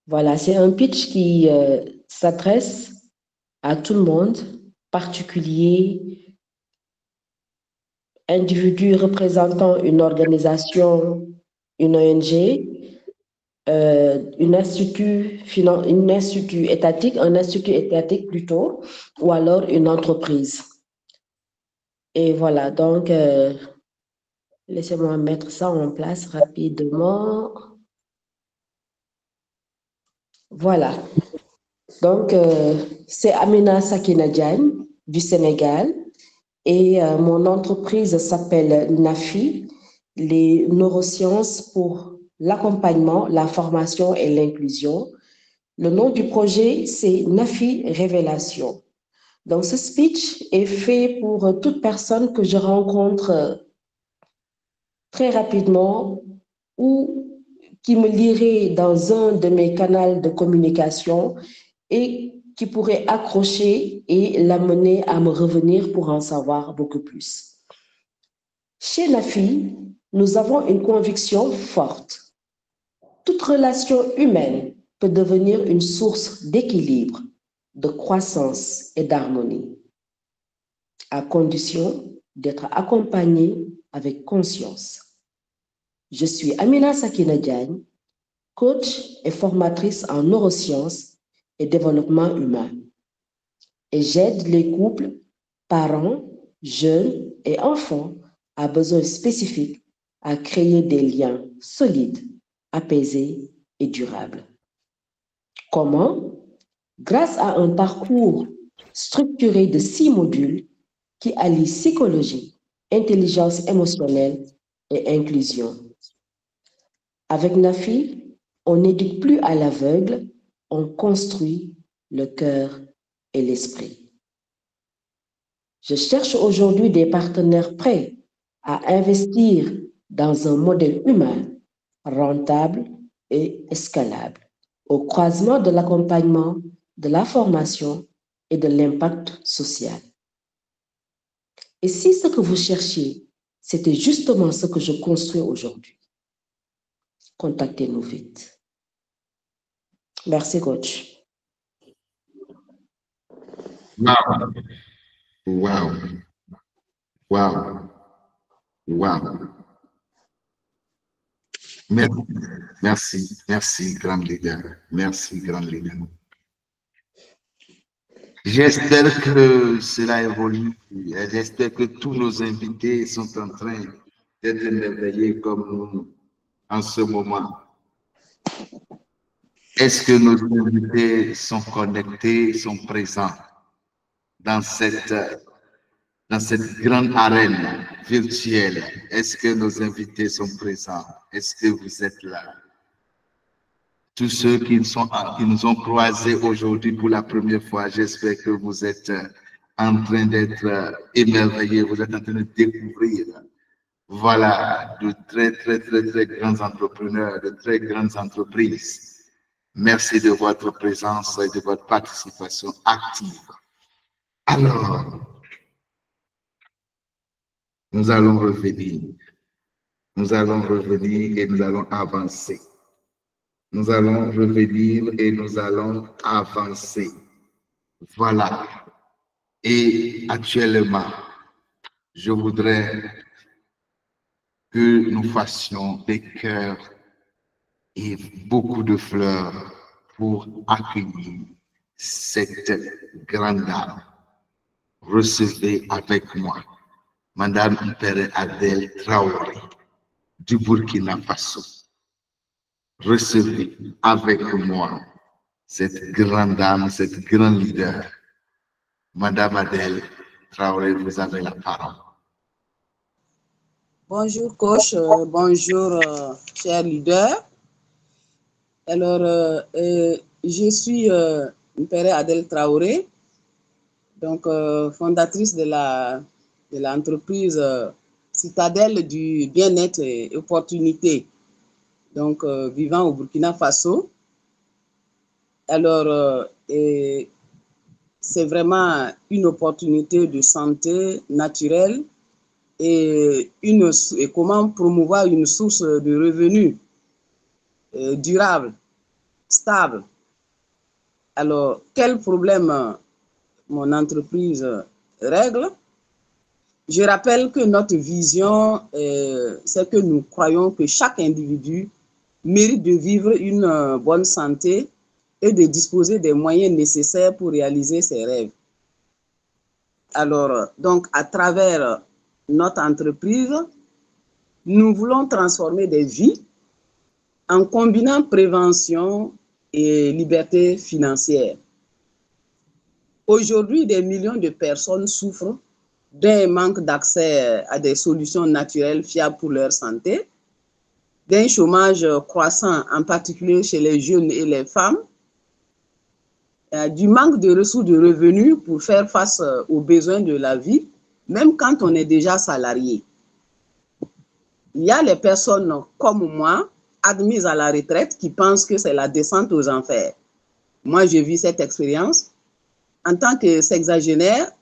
Voilà, c'est un pitch qui s'adresse à tout le monde, particulier, individu représentant une organisation, une ONG, un institut étatique plutôt, ou alors une entreprise. Et voilà, donc, laissez-moi mettre ça en place rapidement. Voilà. Donc, c'est Amina Sakina Diagne du Sénégal et mon entreprise s'appelle NAFI, les neurosciences pour l'accompagnement, la formation et l'inclusion. Le nom du projet, c'est NAFI Révélation. Donc, ce speech est fait pour toute personne que je rencontre très rapidement ou qui me lirait dans un de mes canaux de communication et qui pourrait accrocher et l'amener à me revenir pour en savoir beaucoup plus. Chez NAFI, nous avons une conviction forte. Toute relation humaine peut devenir une source d'équilibre, de croissance et d'harmonie, à condition d'être accompagnée avec conscience. Je suis Amina Sakina Diagne, coach et formatrice en neurosciences et développement humain. Et j'aide les couples, parents, jeunes et enfants à besoins spécifiques à créer des liens solides, apaisés et durables. Comment? Grâce à un parcours structuré de 6 modules qui allient psychologie, intelligence émotionnelle et inclusion. Avec NAFI, on n'éduque plus à l'aveugle, on construit le cœur et l'esprit. Je cherche aujourd'hui des partenaires prêts à investir dans un modèle humain rentable et escalable, au croisement de l'accompagnement, de la formation et de l'impact social. Et si ce que vous cherchiez, c'était justement ce que je construis aujourd'hui, contactez-nous vite. Merci, coach. Wow. Wow. Wow. Wow. Merci. Merci, grand leader. Merci, grand leader. J'espère que cela évolue. J'espère que tous nos invités sont en train d'être émerveillés comme nous en ce moment. Est-ce que nos invités sont connectés, sont présents dans cette grande arène virtuelle? Est-ce que nos invités sont présents? Est-ce que vous êtes là? Tous ceux qui nous ont croisés aujourd'hui pour la première fois, j'espère que vous êtes en train d'être émerveillés, vous êtes en train de découvrir, voilà, de très grands entrepreneurs, de très grandes entreprises. Merci de votre présence et de votre participation active. Alors, nous allons revenir et nous allons avancer. Nous allons revenir et nous allons avancer. Voilà. Et actuellement, je voudrais que nous fassions des cœurs et beaucoup de fleurs pour accueillir cette grande dame. Recevez avec moi Madame Mpere Adel Traoré du Burkina Faso. Recevez avec moi cette grande dame, cette grande leader. Madame Adel Traoré, vous avez la parole. Bonjour coach, bonjour cher leader. Alors, je suis Mpere Adel Traoré, donc fondatrice de l'entreprise Citadelle du bien-être et opportunité, donc vivant au Burkina Faso. Alors, c'est vraiment une opportunité de santé naturelle et comment promouvoir une source de revenus durable, stable. Alors, quel problème mon entreprise règle? Je rappelle que notre vision, c'est que nous croyons que chaque individu mérite de vivre une bonne santé et de disposer des moyens nécessaires pour réaliser ses rêves. Alors, donc, à travers notre entreprise, nous voulons transformer des vies en combinant prévention et liberté financière. Aujourd'hui, des millions de personnes souffrent d'un manque d'accès à des solutions naturelles fiables pour leur santé, d'un chômage croissant, en particulier chez les jeunes et les femmes, du manque de ressources de revenus pour faire face aux besoins de la vie, même quand on est déjà salarié. Il y a les personnes comme moi, admises à la retraite, qui pensent que c'est la descente aux enfers. Moi, j'ai vu cette expérience. En tant que sexagénaire,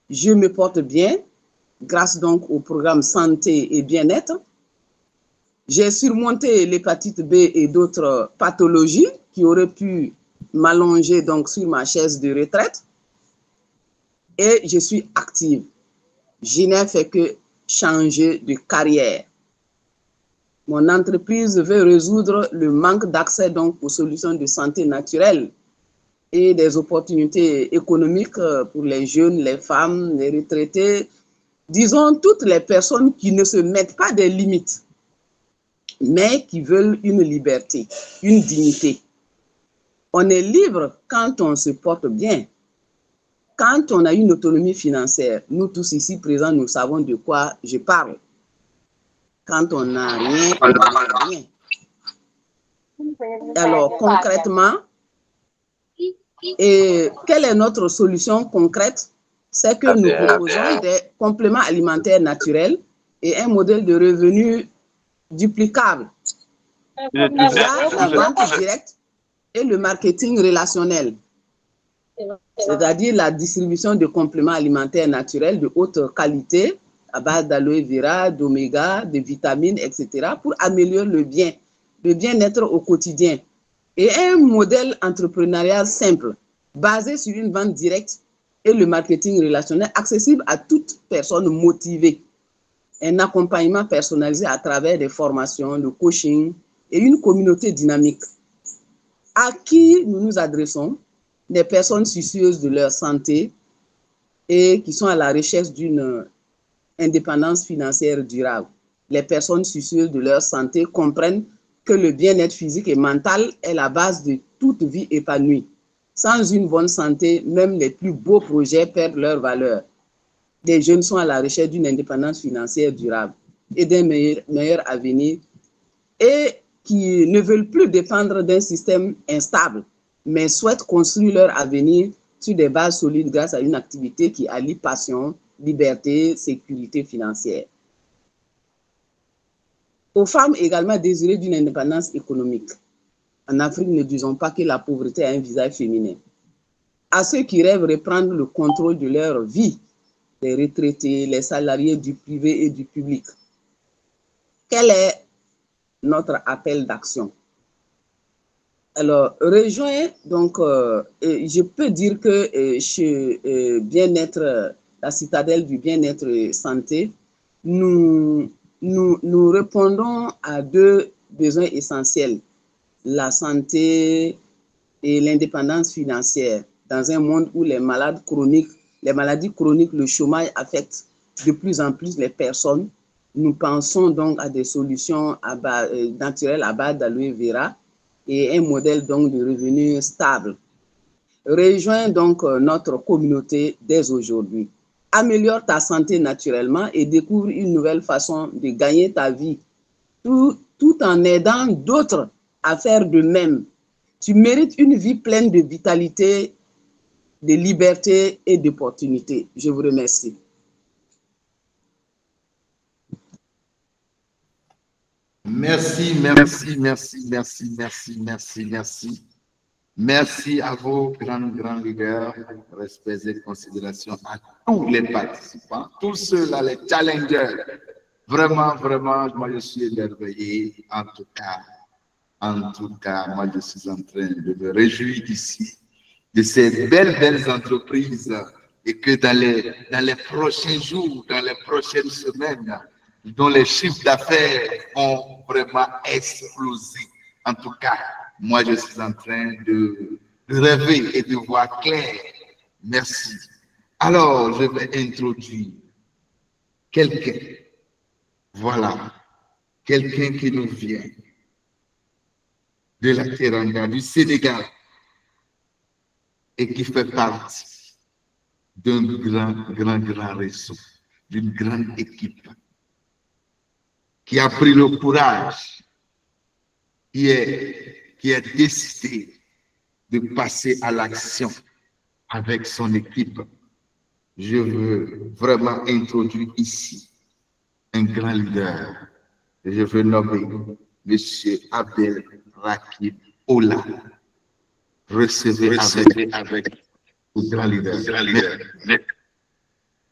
je me porte bien, grâce donc au programme Santé et Bien-être. J'ai surmonté l'hépatite B et d'autres pathologies qui auraient pu m'allonger donc sur ma chaise de retraite. Et je suis active. Je n'ai fait que changer de carrière. Mon entreprise veut résoudre le manque d'accès donc aux solutions de santé naturelle et des opportunités économiques pour les jeunes, les femmes, les retraités, disons toutes les personnes qui ne se mettent pas des limites, mais qui veulent une liberté, une dignité. On est libre quand on se porte bien, quand on a une autonomie financière. Nous tous ici présents, nous savons de quoi je parle. Quand on n'a rien, on n'a rien. Alors, concrètement, et quelle est notre solution concrète? C'est que nous proposons des compléments alimentaires naturels et un modèle de revenu duplicable. Il y a la vente directe et le marketing relationnel, c'est-à-dire la distribution de compléments alimentaires naturels de haute qualité à base d'aloe vera, d'oméga, de vitamines, etc., pour améliorer le bien-être au quotidien. Et un modèle entrepreneurial simple, basé sur une vente directe et le marketing relationnel, accessible à toute personne motivée. Un accompagnement personnalisé à travers des formations, le coaching et une communauté dynamique. À qui nous nous adressons? Des personnes soucieuses de leur santé et qui sont à la recherche d'une indépendance financière durable. Les personnes soucieuses de leur santé comprennent que le bien-être physique et mental est la base de toute vie épanouie. Sans une bonne santé, même les plus beaux projets perdent leur valeur. Des jeunes sont à la recherche d'une indépendance financière durable et d'un meilleur avenir et qui ne veulent plus dépendre d'un système instable, mais souhaitent construire leur avenir sur des bases solides grâce à une activité qui allie passion, liberté, sécurité financière. Aux femmes également désireuses d'une indépendance économique. En Afrique, ne disons pas que la pauvreté a un visage féminin. À ceux qui rêvent reprendre le contrôle de leur vie, les retraités, les salariés du privé et du public. Quel est notre appel d'action? Alors, rejoins, donc, je peux dire que chez Bien-être, la citadelle du bien-être santé, nous répondons à deux besoins essentiels, la santé et l'indépendance financière, dans un monde où les maladies chroniques, le chômage affectent de plus en plus les personnes. Nous pensons donc à des solutions naturelles à base d'aloe vera et un modèle donc de revenu stable. Rejoins donc notre communauté dès aujourd'hui. Améliore ta santé naturellement et découvre une nouvelle façon de gagner ta vie, tout en aidant d'autres à faire de même. Tu mérites une vie pleine de vitalité, de liberté et d'opportunités. Je vous remercie. Merci, merci, merci, merci, merci, merci, merci. Merci à vos grands leaders, respect et considération à tous les participants, tous ceux-là, les challengers. Vraiment, vraiment, moi je suis émerveillé. En tout cas, moi je suis en train de me réjouir ici de ces belles entreprises et que dans les prochains jours, dans les prochaines semaines, dont les chiffres d'affaires vont vraiment exploser. En tout cas, moi, je suis en train de rêver et de voir clair. Merci. Alors, je vais introduire quelqu'un. Voilà. Quelqu'un qui nous vient de la Teranga, du Sénégal, et qui fait partie d'un grand réseau, d'une grande équipe, qui a pris le courage, qui a décidé de passer à l'action avec son équipe. Je veux vraiment introduire ici un grand leader. Je veux nommer M. Abdel Rakib Ola. Recevez avec le grand leader.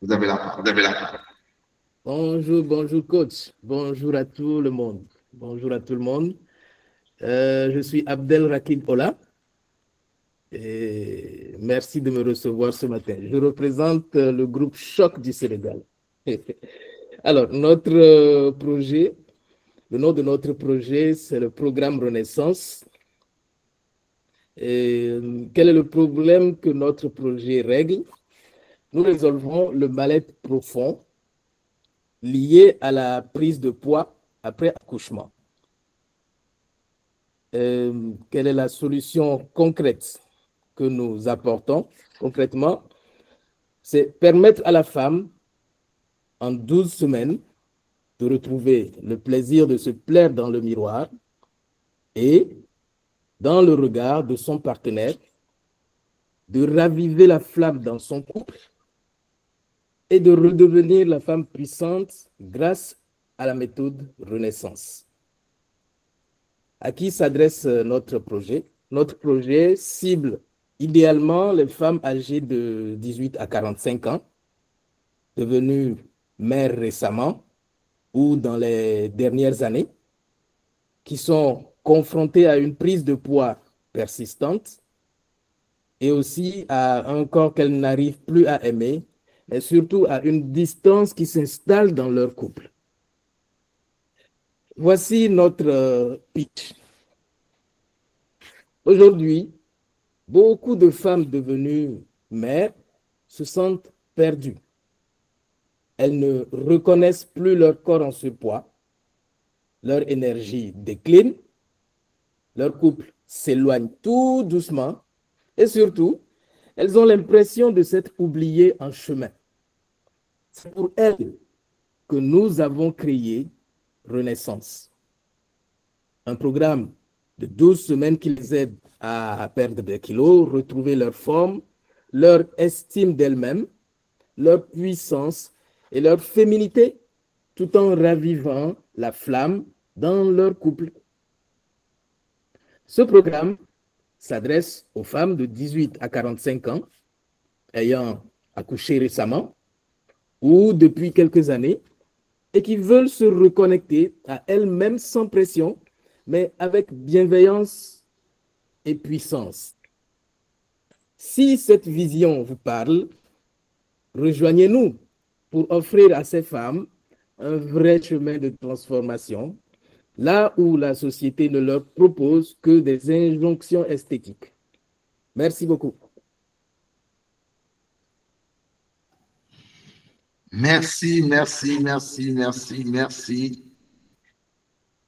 Vous avez la parole. Bonjour coach. Bonjour à tout le monde. Bonjour à tout le monde. Je suis Abdel Rakib Ola. Et merci de me recevoir ce matin. Je représente le groupe Choc du Sénégal. Alors, notre projet, le nom de notre projet, c'est le programme Renaissance. Et quel est le problème que notre projet règle? Nous résolvons le mal-être profond lié à la prise de poids après accouchement. Quelle est la solution concrète que nous apportons concrètement? C'est permettre à la femme, en 12 semaines, de retrouver le plaisir de se plaire dans le miroir et dans le regard de son partenaire, de raviver la flamme dans son couple et de redevenir la femme puissante grâce à la méthode Renaissance. À qui s'adresse notre projet? Notre projet cible idéalement les femmes âgées de 18 à 45 ans, devenues mères récemment ou dans les dernières années, qui sont confrontées à une prise de poids persistante et aussi à un corps qu'elles n'arrivent plus à aimer, et surtout à une distance qui s'installe dans leur couple. Voici notre pitch. Aujourd'hui, beaucoup de femmes devenues mères se sentent perdues. Elles ne reconnaissent plus leur corps en surpoids, leur énergie décline, leur couple s'éloigne tout doucement et surtout, elles ont l'impression de s'être oubliées en chemin. C'est pour elles que nous avons créé Renaissance, un programme de 12 semaines qui les aide à perdre des kilos, retrouver leur forme, leur estime d'elles-mêmes, leur puissance et leur féminité, tout en ravivant la flamme dans leur couple. Ce programme s'adresse aux femmes de 18 à 45 ans ayant accouché récemment ou depuis quelques années et qui veulent se reconnecter à elles-mêmes sans pression, mais avec bienveillance et puissance. Si cette vision vous parle, rejoignez-nous pour offrir à ces femmes un vrai chemin de transformation, là où la société ne leur propose que des injonctions esthétiques. Merci beaucoup. Merci, merci, merci, merci, merci.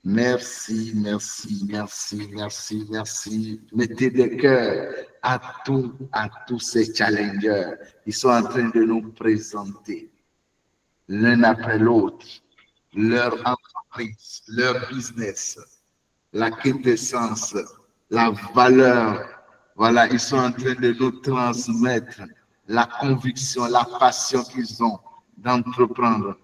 Merci, merci, merci, merci, merci. Mettez des cœurs à tous ces challengers. Ils sont en train de nous présenter l'un après l'autre leur entreprise, leur business, la quintessence, la valeur. Voilà, ils sont en train de nous transmettre la conviction, la passion qu'ils ont d'entreprendre.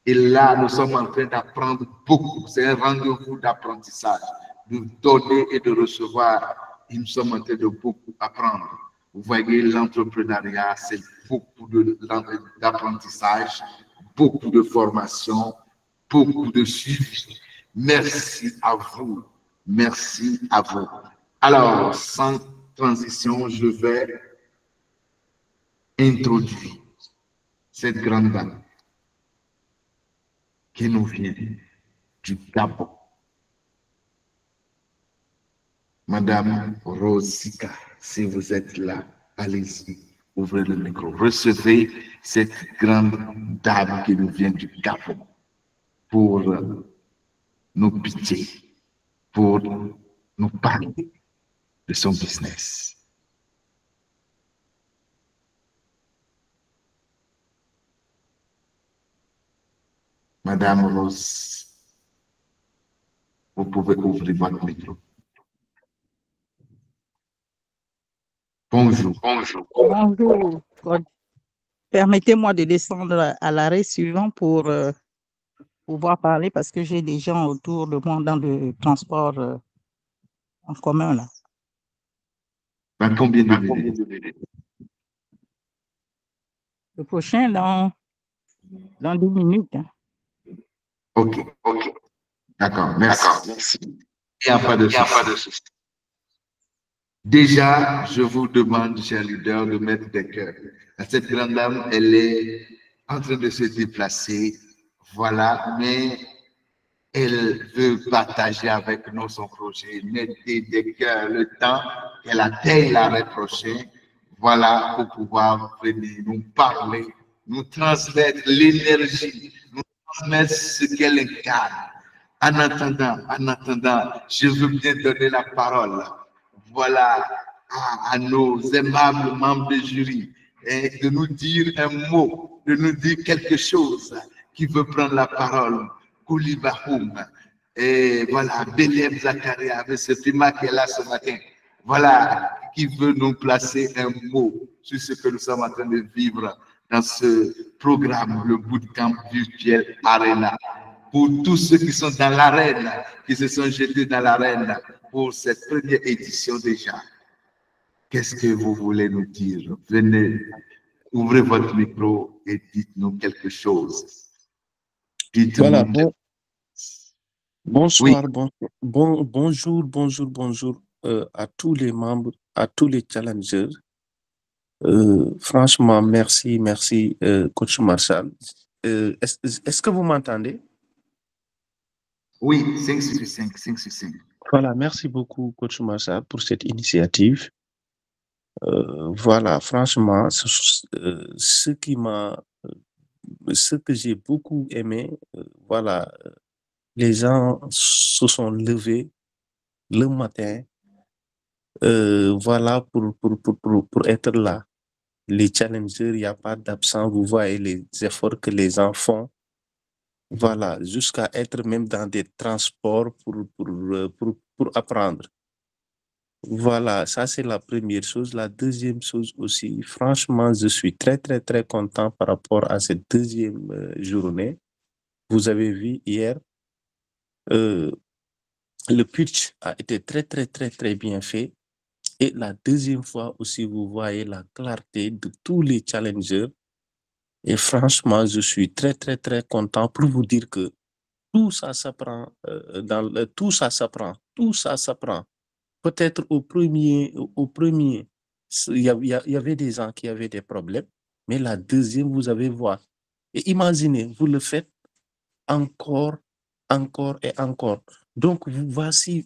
Et là, nous sommes en train d'apprendre beaucoup. C'est un rendez-vous d'apprentissage, de donner et de recevoir. Et nous sommes en train de beaucoup apprendre. Vous voyez, l'entrepreneuriat, c'est beaucoup d'apprentissage, beaucoup de formation, beaucoup de suivi. Merci à vous. Merci à vous. Alors, sans transition, je vais introduire cette grande dame qui nous vient du Gabon. Madame Rosika, si vous êtes là, allez-y, ouvrez le micro. Recevez cette grande dame qui nous vient du Gabon pour nous pitié, pour nous parler de son business. Madame Rose, vous pouvez ouvrir votre micro. Bonjour. Bonjour. Permettez-moi de descendre à l'arrêt suivant pour pouvoir parler parce que j'ai des gens autour de moi dans le transport en commun là. Dans combien de minutes? Le prochain dans 10 minutes. Hein. Ok. D'accord, merci. Il n'y a pas de souci. Déjà, je vous demande, chers leaders, de mettre des cœurs. Cette grande dame, elle est en train de se déplacer, voilà, mais elle veut partager avec nous son projet. Mettez des cœurs le temps qu'elle atteigne l'arrêt prochain, voilà, pour pouvoir venir nous parler, nous transmettre l'énergie, nous transmettre ce qu'elle incarne. En attendant, je veux bien donner la parole. Voilà, à nos aimables membres du jury, et de nous dire un mot, de nous dire quelque chose qui veut prendre la parole. Koulibahoum, et voilà, Belém Zakaria, avec ce primat qui est là ce matin, voilà, qui veut nous placer un mot sur ce que nous sommes en train de vivre dans ce programme, le Bootcamp virtuel Arena. Pour tous ceux qui sont dans l'arène, qui se sont jetés dans l'arène pour cette première édition déjà. Qu'est-ce que vous voulez nous dire? Venez, ouvrez votre micro et dites-nous quelque chose. Voilà, bonsoir, oui. bonjour à tous les membres, à tous les challengers. Franchement, merci, coach Marshall. Est-ce que vous m'entendez? Oui, 5 sur 5. Voilà, merci beaucoup, coach Marshall, pour cette initiative. Voilà, franchement, ce que j'ai beaucoup aimé, voilà, les gens se sont levés le matin, voilà, pour être là. Les challengers, il n'y a pas d'absent, vous voyez les efforts que les gens font. Voilà, jusqu'à être même dans des transports pour apprendre. Voilà, ça c'est la première chose. La deuxième chose aussi, franchement, je suis très content par rapport à cette deuxième journée. Vous avez vu hier, le pitch a été très bien fait. Et la deuxième fois aussi, vous voyez la clarté de tous les challengers. Et franchement, je suis très content pour vous dire que tout ça s'apprend. Tout ça s'apprend. Peut-être au premier, il y avait des gens qui avaient des problèmes, mais la deuxième, vous allez voir. Et imaginez, vous le faites encore et encore. Donc, voici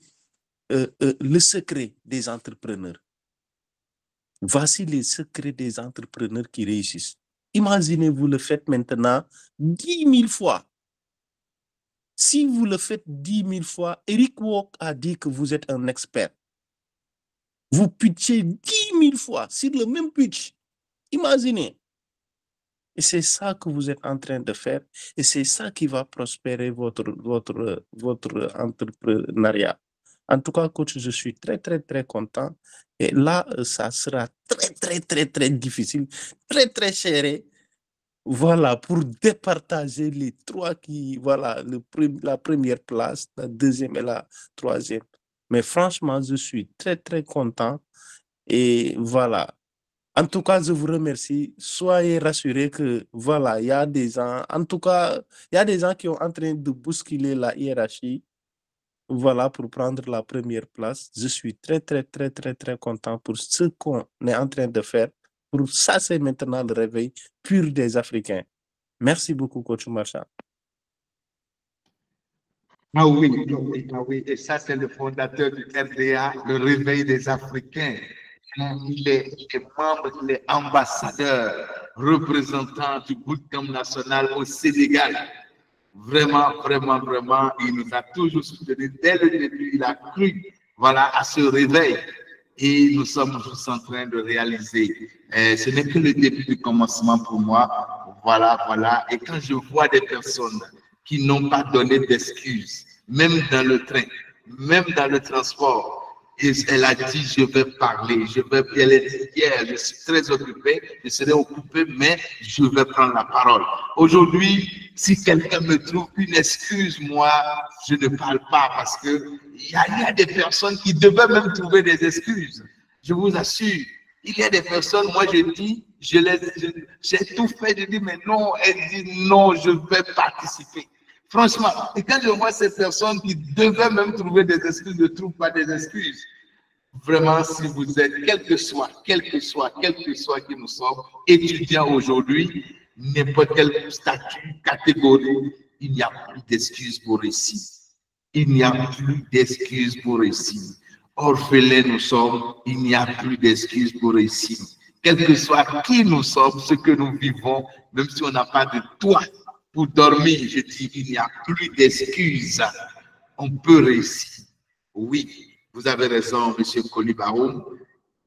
le secret des entrepreneurs. Voici les secrets des entrepreneurs qui réussissent. Imaginez, vous le faites maintenant 10 000 fois. Si vous le faites 10 000 fois, Eric Walk a dit que vous êtes un expert. Vous pitchez 10 000 fois sur le même pitch. Imaginez. Et c'est ça que vous êtes en train de faire. Et c'est ça qui va prospérer votre entrepreneuriat. En tout cas, coach, je suis très content. Et là, ça sera très difficile, très serré. Voilà, pour départager les trois qui, voilà, la première place, la deuxième et la troisième. Mais franchement, je suis très content. Et voilà. En tout cas, je vous remercie. Soyez rassurés que, voilà, il y a des gens, en tout cas, il y a des gens qui sont en train de bousculer la hiérarchie. Voilà, pour prendre la première place. Je suis très content pour ce qu'on est en train de faire. Pour ça, c'est maintenant le réveil pur des Africains. Merci beaucoup, coach Marshall. Ah oui, ah oui, et ça c'est le fondateur du RDA, le Réveil des Africains. Il est membre, il est ambassadeur, représentant du bootcamp national au Sénégal. Vraiment, vraiment, vraiment, il nous a toujours soutenus. Dès le début, il a cru, voilà, à ce réveil. Et nous sommes tous en train de réaliser. Ce n'est que le début du commencement pour moi. Voilà, voilà. Et quand je vois des personnes qui n'ont pas donné d'excuses, même dans le train, même dans le transport, et elle a dit, je vais parler, elle a dit hier, je suis très occupé, je serai occupé, mais je vais prendre la parole. Aujourd'hui, si quelqu'un me trouve une excuse, moi, je ne parle pas parce que il y a des personnes qui devaient même trouver des excuses. Je vous assure, il y a des personnes, moi je dis, j'ai tout fait, je dis, mais non, elle dit non, je vais participer. Franchement, et quand je vois ces personnes qui devaient même trouver des excuses, ne trouvent pas des excuses. Vraiment, si vous êtes, quel que soit qui nous sommes, étudiants aujourd'hui, n'importe quel statut, catégorie, il n'y a plus d'excuses pour réussir. Il n'y a plus d'excuses pour réussir. Orphelins nous sommes, il n'y a plus d'excuses pour réussir. Quel que soit qui nous sommes, ce que nous vivons, même si on n'a pas de toit pour dormir, je dis, il n'y a plus d'excuses. On peut réussir. Oui, vous avez raison, M. Kolibaroum.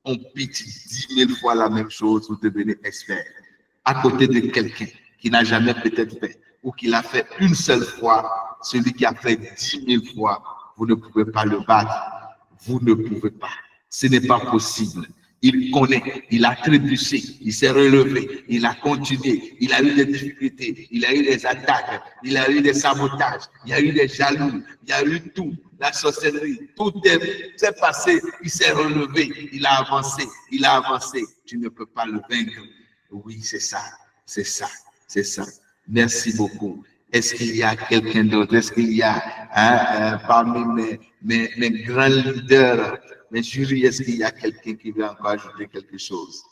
On pitch 10 000 fois la même chose, vous devenez expert. À côté de quelqu'un qui n'a jamais peut-être fait, ou qui l'a fait une seule fois, celui qui a fait 10 000 fois, vous ne pouvez pas le battre. Vous ne pouvez pas. Ce n'est pas possible. Il connaît, il a trébuché, il s'est relevé, il a continué, il a eu des difficultés, il a eu des attaques, il a eu des sabotages, il y a eu des jaloux, il y a eu tout, la sorcellerie, tout s'est passé, il s'est relevé, il a avancé. Tu ne peux pas le vaincre. Oui, c'est ça, c'est ça, c'est ça. Merci beaucoup. Est-ce qu'il y a quelqu'un d'autre? Est-ce qu'il y a parmi mes grands leaders, mes jurys, est-ce qu'il y a quelqu'un qui veut encore ajouter quelque chose?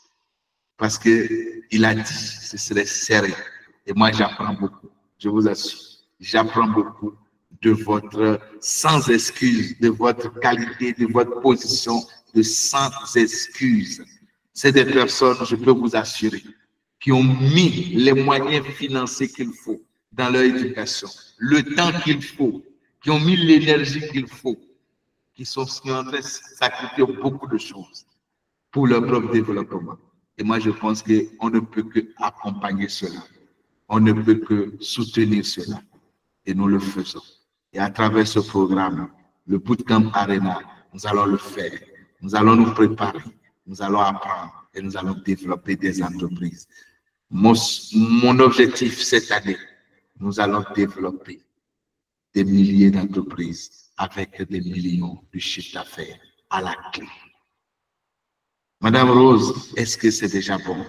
Parce qu'il a dit, ce serait serré. Et moi, j'apprends beaucoup. Je vous assure, j'apprends beaucoup de votre sans excuse, de votre qualité, de votre position de sans excuse. C'est des personnes, je peux vous assurer, qui ont mis les moyens financiers qu'il faut dans leur éducation, le temps qu'il faut, qui ont mis l'énergie qu'il faut, qui sont en train de sacrifier beaucoup de choses pour leur propre développement. Et moi, je pense qu'on ne peut que accompagner cela. On ne peut que soutenir cela. Et nous le faisons. Et à travers ce programme, le Bootcamp Arena, nous allons le faire. Nous allons nous préparer. Nous allons apprendre et nous allons développer des entreprises. Mon objectif cette année, nous allons développer des milliers d'entreprises avec des millions de chiffres d'affaires à la clé. Madame Rose, est-ce que c'est déjà bon?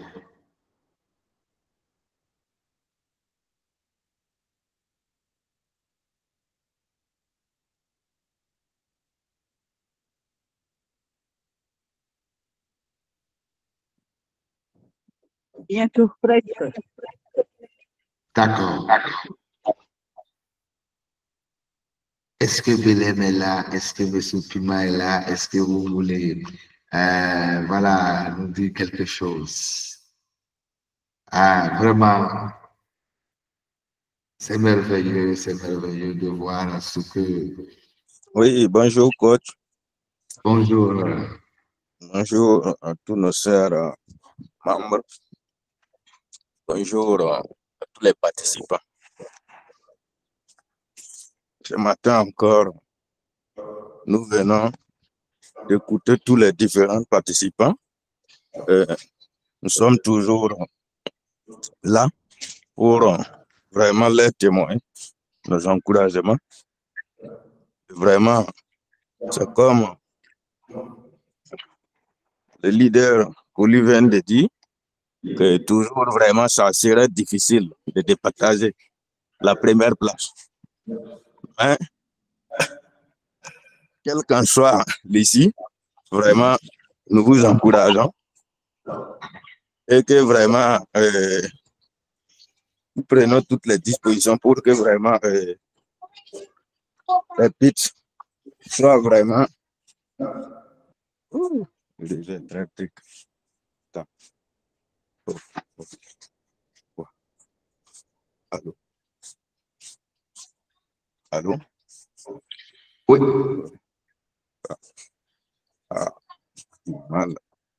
Bientôt prête. D'accord. Est-ce que Belém est là? Est-ce que M. Pima est là? Est-ce que vous voulez voilà, nous dire quelque chose? Ah, vraiment, c'est merveilleux de voir ce que... Oui, bonjour coach. Bonjour. Bonjour à tous nos sœurs membres. Bonjour à tous les participants. Ce matin encore, nous venons d'écouter tous les différents participants. Nous sommes toujours là pour vraiment les témoins, nos encouragements. Vraiment, c'est comme le leader Koli vient de dire, que toujours vraiment ça serait difficile de départager la première place. Mais, quel qu'en soit l'ici, vraiment, nous vous encourageons et que vraiment, nous prenons toutes les dispositions pour que vraiment répète, soit vraiment. Ouh, déjà très truc. Attends. Oh, oh, oh. Allô? Allô? Oui. Ah, mal.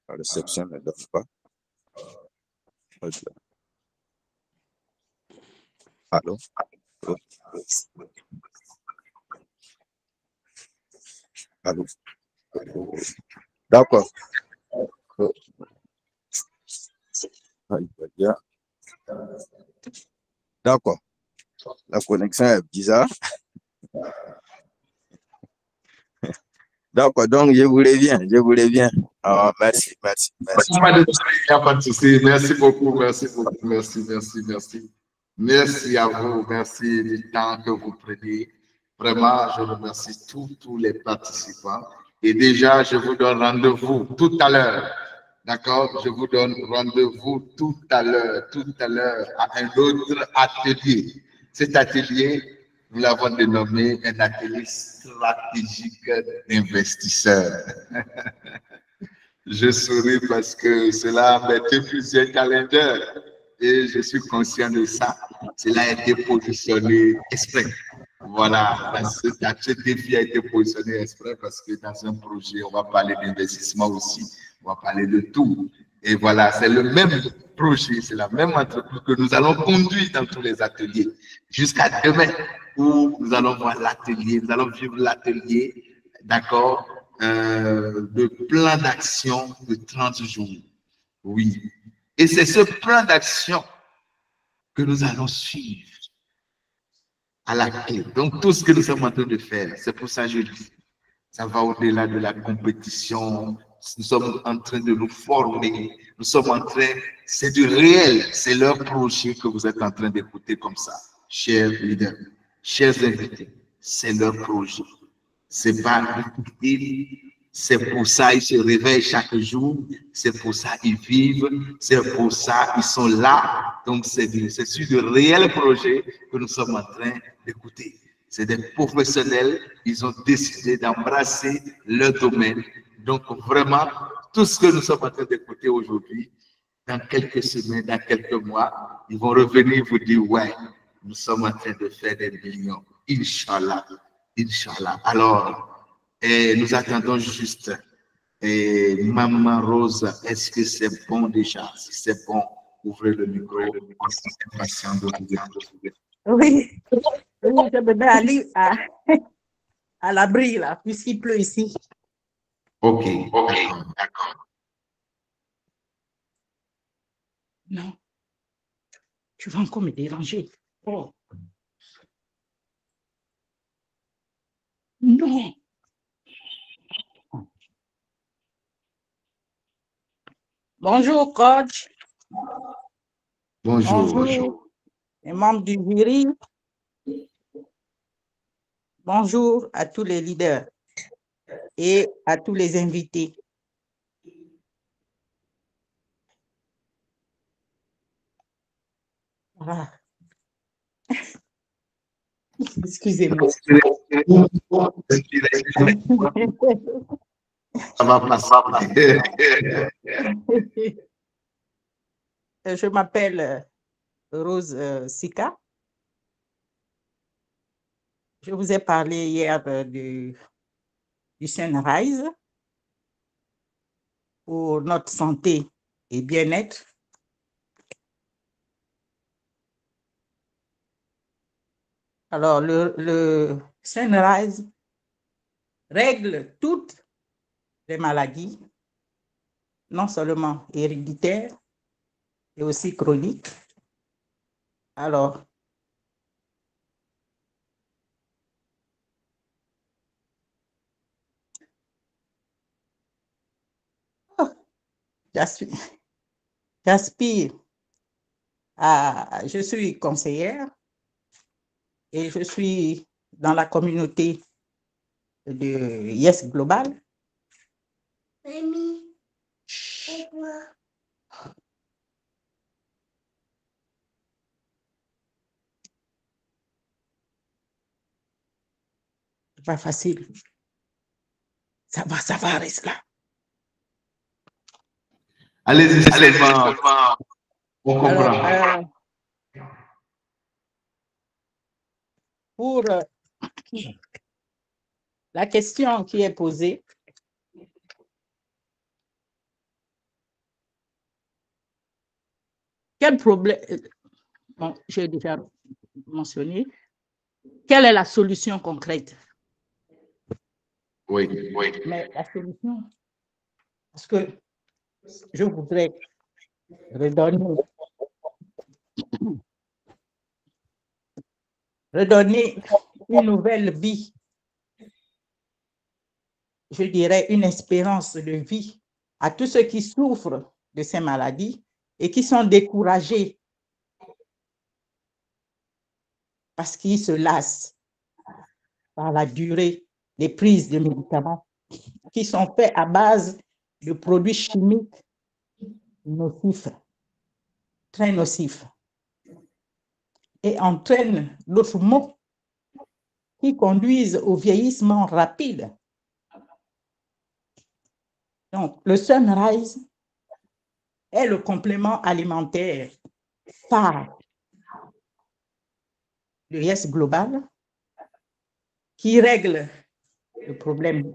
La réception ne donne pas. Allô? Oh. Allô? D'accord. Oh. Aïe, aïe, aïe. D'accord. La connexion est bizarre. D'accord, donc je voulais bien, je voulais bien. Ah, merci, merci, merci. Il n'y a pas de souci. Merci beaucoup, merci beaucoup, merci, merci, merci. Merci à vous, merci du temps que vous prenez. Vraiment, je remercie tous les participants. Et déjà, je vous donne rendez-vous tout à l'heure. D'accord? Je vous donne rendez-vous tout à l'heure à un autre atelier. Cet atelier, nous l'avons dénommé un atelier stratégique d'investisseurs. Je souris parce que cela m'a été plusieurs calendriers et je suis conscient de ça. Cela a été positionné exprès. Voilà, parce que ce défi a été positionné exprès parce que dans un projet, on va parler d'investissement aussi, on va parler de tout. Et voilà, c'est le même projet, c'est la même entreprise que nous allons conduire dans tous les ateliers jusqu'à demain où nous allons voir l'atelier, nous allons vivre l'atelier, d'accord, de plan d'action de 30 jours. Oui. Et c'est ce plan d'action que nous allons suivre à la clé. Donc, tout ce que nous sommes en train de faire, c'est pour ça que je dis, ça va au-delà de la compétition. Nous sommes en train de nous former. Nous sommes en train, c'est du réel. C'est leur projet que vous êtes en train d'écouter comme ça. Chers leaders, chers invités, c'est leur projet. C'est pas c'est pour ça ils se réveillent chaque jour, c'est pour ça ils vivent, c'est pour ça ils sont là. Donc c'est sur de réels projets que nous sommes en train d'écouter. C'est des professionnels, ils ont décidé d'embrasser leur domaine. Donc vraiment, tout ce que nous sommes en train d'écouter aujourd'hui, dans quelques semaines, dans quelques mois, ils vont revenir vous dire, ouais, nous sommes en train de faire des millions. Inch'Allah. Inch'Allah. Alors, nous attendons juste. Maman Rose, est-ce que c'est bon déjà? Si c'est bon, ouvrez le micro. Patient de vous écouter. Oui, je me mets aller à l'abri, là, puisqu'il pleut ici. Ok, d'accord. Non, tu vas encore me déranger. Oh. Non. Bonjour, coach. Bonjour. Bonjour, les membres du jury. Bonjour à tous les leaders et à tous les invités. Voilà. Excusez-moi. Ça va passer. Je m'appelle Rose Sika. Je vous ai parlé hier du Sunrise pour notre santé et bien-être. Alors, le Sunrise règle toutes les maladies, non seulement héréditaires, et aussi chroniques. Alors, j'aspire je suis conseillère et je suis dans la communauté de Yes Global. Mamie, aide-moi. pas facile. Ça va rester là. Allez-y seulement. On comprend. Alors, pour la question qui est posée, quel problème, bon, j'ai déjà mentionné, quelle est la solution concrète? Oui. Mais la solution, parce que je voudrais redonner une nouvelle vie, je dirais une espérance de vie à tous ceux qui souffrent de ces maladies et qui sont découragés parce qu'ils se lassent par la durée des prises de médicaments qui sont faits à base de produits chimiques nocifs, très nocifs, et entraînent d'autres maux qui conduisent au vieillissement rapide. Donc, le Sunrise est le complément alimentaire phare de Yes Global qui règle le problème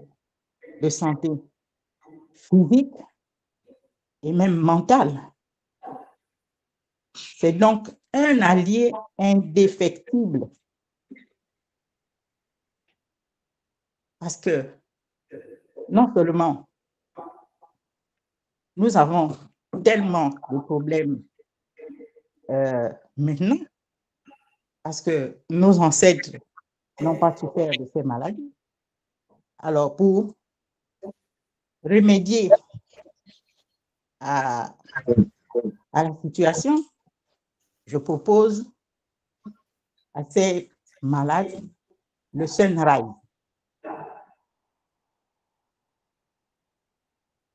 de santé physique et même mentale. C'est donc un allié indéfectible parce que non seulement nous avons tellement de problèmes maintenant parce que nos ancêtres n'ont pas souffert de ces maladies. Alors, pour remédier à la situation, je propose à ces malades le Sunrise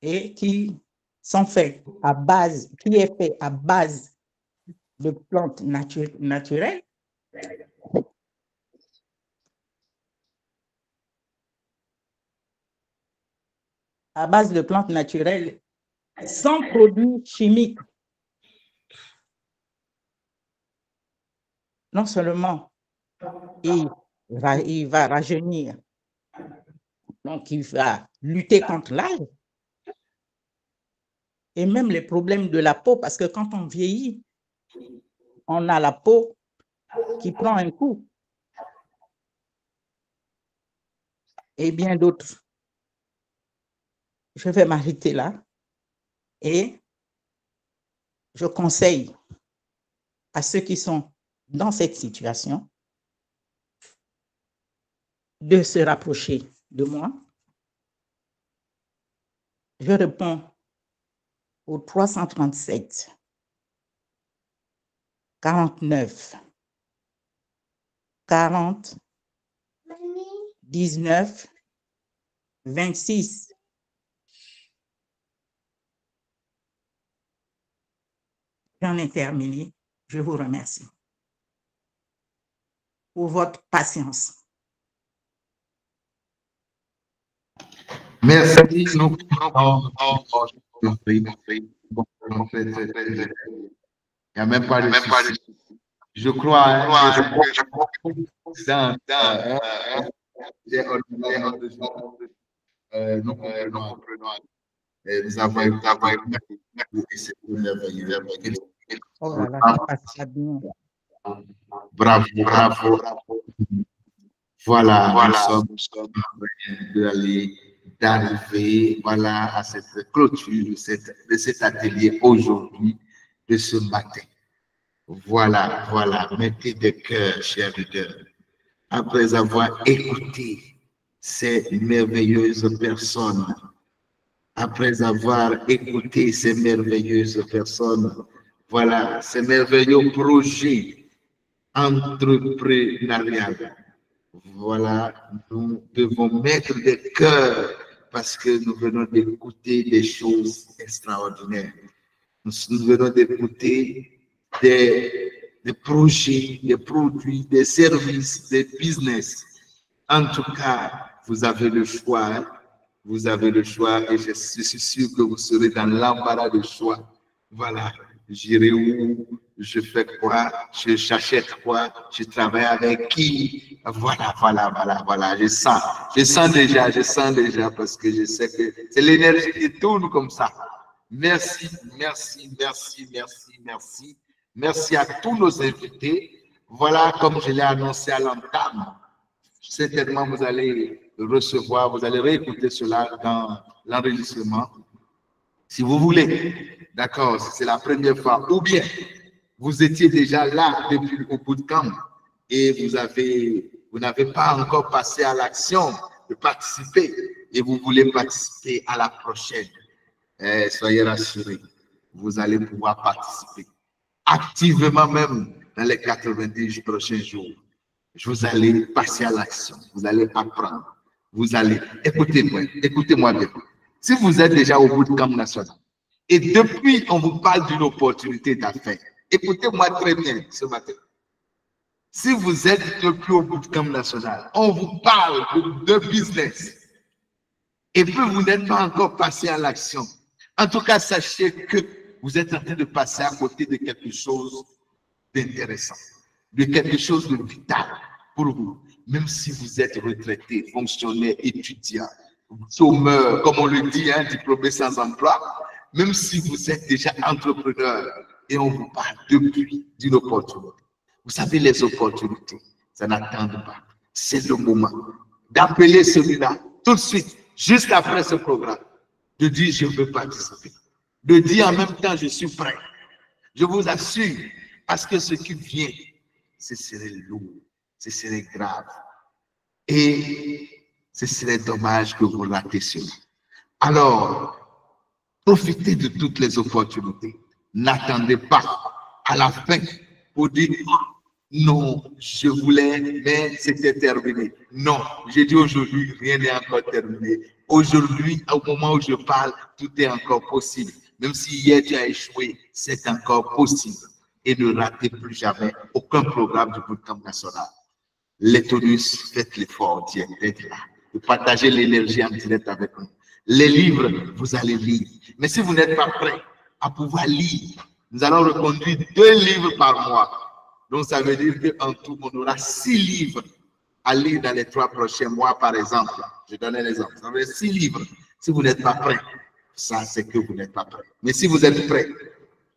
et qui est fait à base de plantes naturelles. À base de plantes naturelles sans produits chimiques. Non seulement il va rajeunir, donc il va lutter contre l'âge et même les problèmes de la peau, parce que quand on vieillit, on a la peau qui prend un coup et bien d'autres. Je vais m'arrêter là et je conseille à ceux qui sont dans cette situation de se rapprocher de moi. Je réponds au 337 49 40 19 26. J'en ai terminé. Je vous remercie pour votre patience. Merci. Il n'y a même pas de souci. Je crois nous comprenons. Nous avons oh là là, ça passe bien. Bravo. Voilà, nous sommes d'arriver à cette clôture de cet atelier aujourd'hui, de ce matin. Voilà, mettez de cœur, chers leaders, après avoir écouté ces merveilleuses personnes, après avoir écouté ces merveilleuses personnes, voilà, ces merveilleux projets entrepreneuriaux. Voilà, nous devons mettre de cœur parce que nous venons d'écouter des choses extraordinaires. Nous venons d'écouter des projets, des produits, des services, des business En tout cas, vous avez le choix. Hein? Vous avez le choix et je suis sûr que vous serez dans l'embarras de choix. Voilà, j'irai où, je fais quoi, j'achète quoi, je travaille avec qui. Voilà. Je sens déjà parce que je sais que c'est l'énergie qui tourne comme ça. Merci. Merci à tous nos invités. Voilà, comme je l'ai annoncé à l'entame, certainement vous allez recevoir, vous allez réécouter cela dans l'enregistrement. Si vous voulez, d'accord, si c'est la première fois, ou bien vous étiez déjà là depuis au bootcamp et vous n'avez pas encore passé à l'action de participer et vous voulez participer à la prochaine, soyez rassurés, vous allez pouvoir participer activement même dans les 90 prochains jours. Vous allez passer à l'action, vous allez apprendre, vous allez, écoutez-moi bien. Si vous êtes déjà au bootcamp national et depuis on vous parle d'une opportunité d'affaires, écoutez-moi très bien ce matin. Si vous êtes depuis au bootcamp national, on vous parle de business et puis vous n'êtes pas encore passé à l'action. En tout cas, sachez que vous êtes en train de passer à côté de quelque chose d'intéressant, de quelque chose de vital pour vous, même si vous êtes retraité, fonctionnaire, étudiant, chômeur, comme on le dit, hein, diplômé sans emploi, même si vous êtes déjà entrepreneur et on vous parle depuis d'une opportunité. Vous savez, les opportunités, ça n'attend pas. C'est le moment d'appeler celui-là tout de suite, juste après ce programme, de dire je veux participer, de dire en même temps je suis prêt. Je vous assure, parce que ce qui vient, ce serait lourd, ce serait grave. Et ce serait dommage que vous ratez cela. Alors, profitez de toutes les opportunités. N'attendez pas à la fin pour dire non, je voulais, mais c'était terminé. Non, j'ai dit aujourd'hui, rien n'est encore terminé. Aujourd'hui, au moment où je parle, tout est encore possible. Même si hier tu as échoué, c'est encore possible. Et ne ratez plus jamais aucun programme du bootcamp national. Les tonus, faites l'effort d'être là, de partager l'énergie en direct avec nous. Les livres, vous allez lire. Mais si vous n'êtes pas prêt à pouvoir lire, nous allons reconduire 2 livres par mois. Donc, ça veut dire qu'en tout, on aura 6 livres à lire dans les 3 prochains mois, par exemple. Je donne un exemple. Ça veut dire 6 livres. Si vous n'êtes pas prêt, ça, c'est que vous n'êtes pas prêt. Mais si vous êtes prêt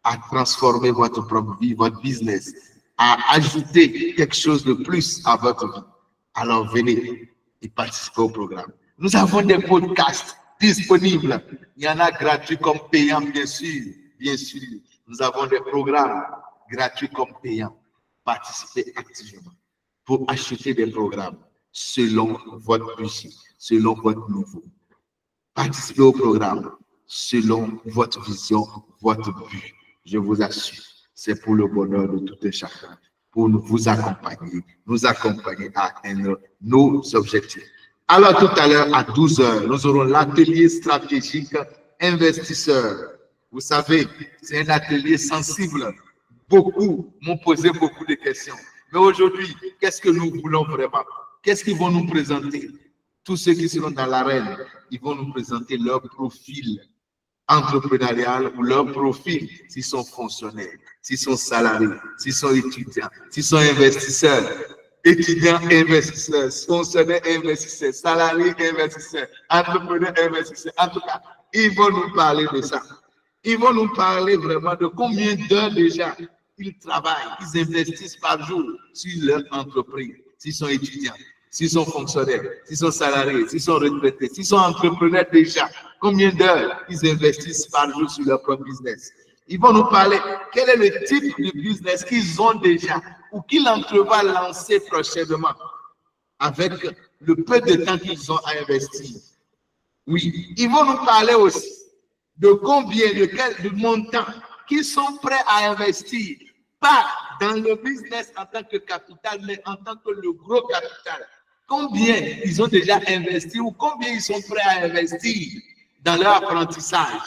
à transformer votre propre vie, votre business, à ajouter quelque chose de plus à votre vie, alors venez et participez au programme. Nous avons des podcasts disponibles. Il y en a gratuits comme payants, bien sûr. Bien sûr. Nous avons des programmes gratuits comme payants. Participez activement pour acheter des programmes selon votre budget, selon votre niveau. Participez au programme selon votre vision, votre but. Je vous assure, c'est pour le bonheur de tout un chacun, pour vous accompagner à atteindre nos objectifs. Alors tout à l'heure, à 12 h, nous aurons l'atelier stratégique investisseur. Vous savez, c'est un atelier sensible. Beaucoup m'ont posé beaucoup de questions. Mais aujourd'hui, qu'est-ce que nous voulons vraiment? Qu'est-ce qu'ils vont nous présenter? Tous ceux qui seront dans l'arène, ils vont nous présenter leur profil entrepreneurial ou leur profil, s'ils sont fonctionnaires, s'ils sont salariés, s'ils sont étudiants, s'ils sont investisseurs, étudiants, investisseurs, fonctionnaires, investisseurs, salariés, investisseurs, entrepreneurs, investisseurs. En tout cas, ils vont nous parler de ça. Ils vont nous parler vraiment de combien d'heures déjà ils travaillent, ils investissent par jour sur leur entreprise, s'ils sont étudiants, s'ils sont fonctionnaires, s'ils sont salariés, s'ils sont retraités, s'ils sont entrepreneurs déjà, combien d'heures ils investissent par jour sur leur propre business. Ils vont nous parler quel est le type de business qu'ils ont déjà ou qu'ils entrevoient lancer prochainement avec le peu de temps qu'ils ont à investir. Oui, ils vont nous parler aussi de combien, de quel montant qu'ils sont prêts à investir, pas dans le business en tant que capital, mais en tant que le gros capital. Combien ils ont déjà investi ou combien ils sont prêts à investir dans leur apprentissage,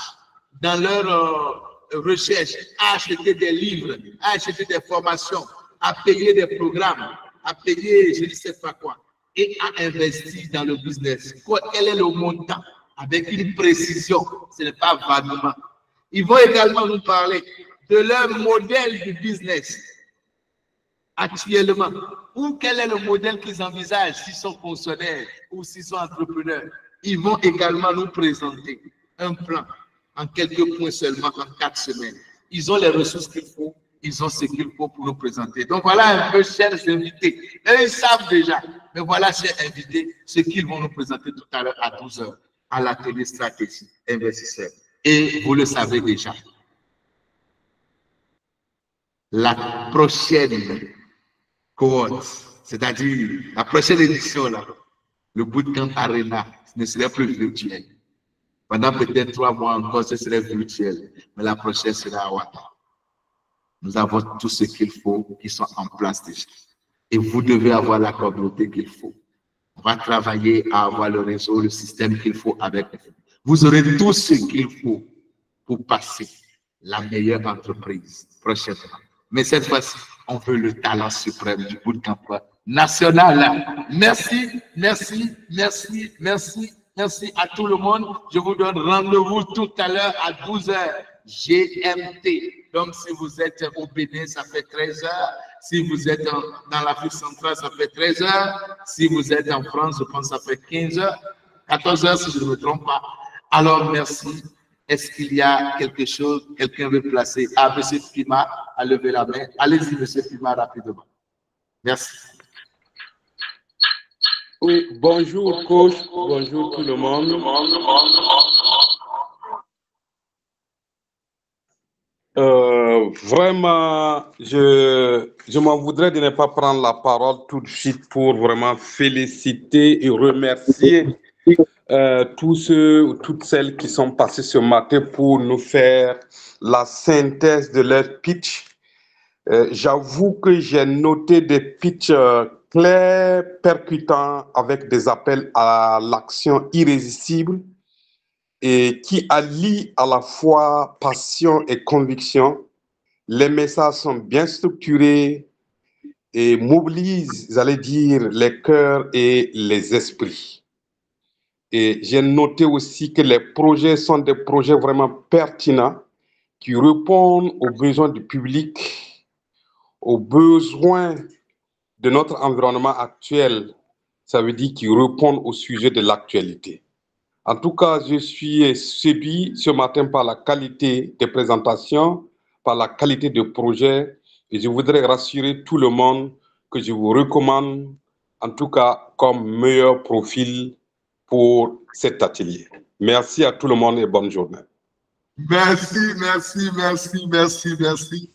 dans leur recherche, à acheter des livres, à acheter des formations, à payer des programmes, à payer je ne sais pas quoi. et a investi dans le business. Quel est le montant? Avec une précision, ce n'est pas vaguement. Ils vont également nous parler de leur modèle de business actuellement, ou quel est le modèle qu'ils envisagent s'ils sont fonctionnaires ou s'ils sont entrepreneurs. Ils vont également nous présenter un plan en quelques points seulement, en 4 semaines. Ils ont les ressources qu'il faut, ils ont ce qu'il faut pour nous présenter. Donc voilà un peu, chers invités. Ils savent déjà, mais voilà, chers invités, ce qu'ils vont nous présenter tout à l'heure à 12 h à l'atelier stratégie investisseur. Et vous le savez déjà, la prochaine cohorte, c'est-à-dire la prochaine édition, là, le Bootcamp Arena, ne serait plus virtuel. Pendant peut-être 3 mois encore, ce serait virtuel. Mais la prochaine sera à Ouattara. Nous avons tout ce qu'il faut, qui sont en place déjà. Et vous devez avoir la communauté qu'il faut. On va travailler à avoir le réseau, le système qu'il faut avec vous. Vous aurez tout ce qu'il faut pour passer la meilleure entreprise prochainement. Mais cette fois-ci, on veut le talent suprême du Bootcamp national. Merci, merci, merci, merci, merci à tout le monde. Je vous donne rendez-vous tout à l'heure à 12 h GMT. Donc, si vous êtes au Bénin, ça fait 13 h. Si vous êtes dans l'Afrique centrale, ça fait 13 h. Si vous êtes en France, je pense que ça fait 15 h. 14 h si je ne me trompe pas. Alors, merci. Est-ce qu'il y a quelque chose, quelqu'un veut placer? Ah, M. Pima a levé la main. Allez-y, M. Pima, rapidement. Merci. Oui, bonjour, coach. Bonjour, tout le monde. Vraiment, je m'en voudrais de ne pas prendre la parole tout de suite pour vraiment féliciter et remercier tous ceux ou toutes celles qui sont passés ce matin pour nous faire la synthèse de leur pitch. J'avoue que j'ai noté des pitchs clairs, percutants, avec des appels à l'action irrésistible et qui allient à la fois passion et conviction. Les messages sont bien structurés et mobilisent, j'allais dire, les cœurs et les esprits. Et j'ai noté aussi que les projets sont des projets vraiment pertinents qui répondent aux besoins du public, aux besoins de notre environnement actuel. Ça veut dire qu'ils répondent au sujet de l'actualité. En tout cas, je suis séduit ce matin par la qualité des présentations, par la qualité des projets, et je voudrais rassurer tout le monde que je vous recommande, en tout cas, comme meilleur profil pour cet atelier. Merci à tout le monde et bonne journée. Merci, merci, merci, merci, merci.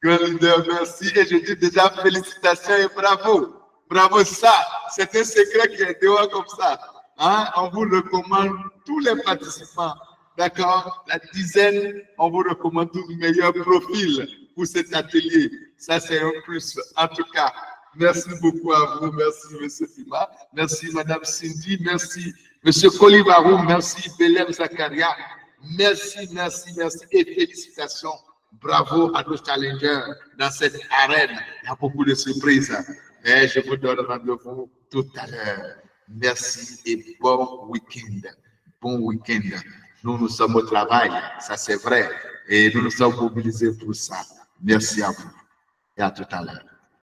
Grand leader, merci. Et je dis déjà félicitations et bravo. Bravo, ça, c'est un secret qui est dehors comme ça. Hein? On vous recommande tous les participants. D'accord? La dizaine, on vous recommande tous les meilleurs profils pour cet atelier. Ça, c'est un plus. En tout cas, merci beaucoup à vous. Merci, M. Pima. Merci, Mme Cindy. Merci, M. Kolibarou. Merci, Belém Zakaria. Merci, merci, merci. Et félicitations. Bravo à nos challengers dans cette arène. Il y a beaucoup de surprises. Et je vous donne rendez-vous tout à l'heure. Merci et bon week-end. Bon week-end. Nous sommes au travail, ça c'est vrai. Et nous nous sommes mobilisés pour ça. Merci à vous. Et à tout à l'heure.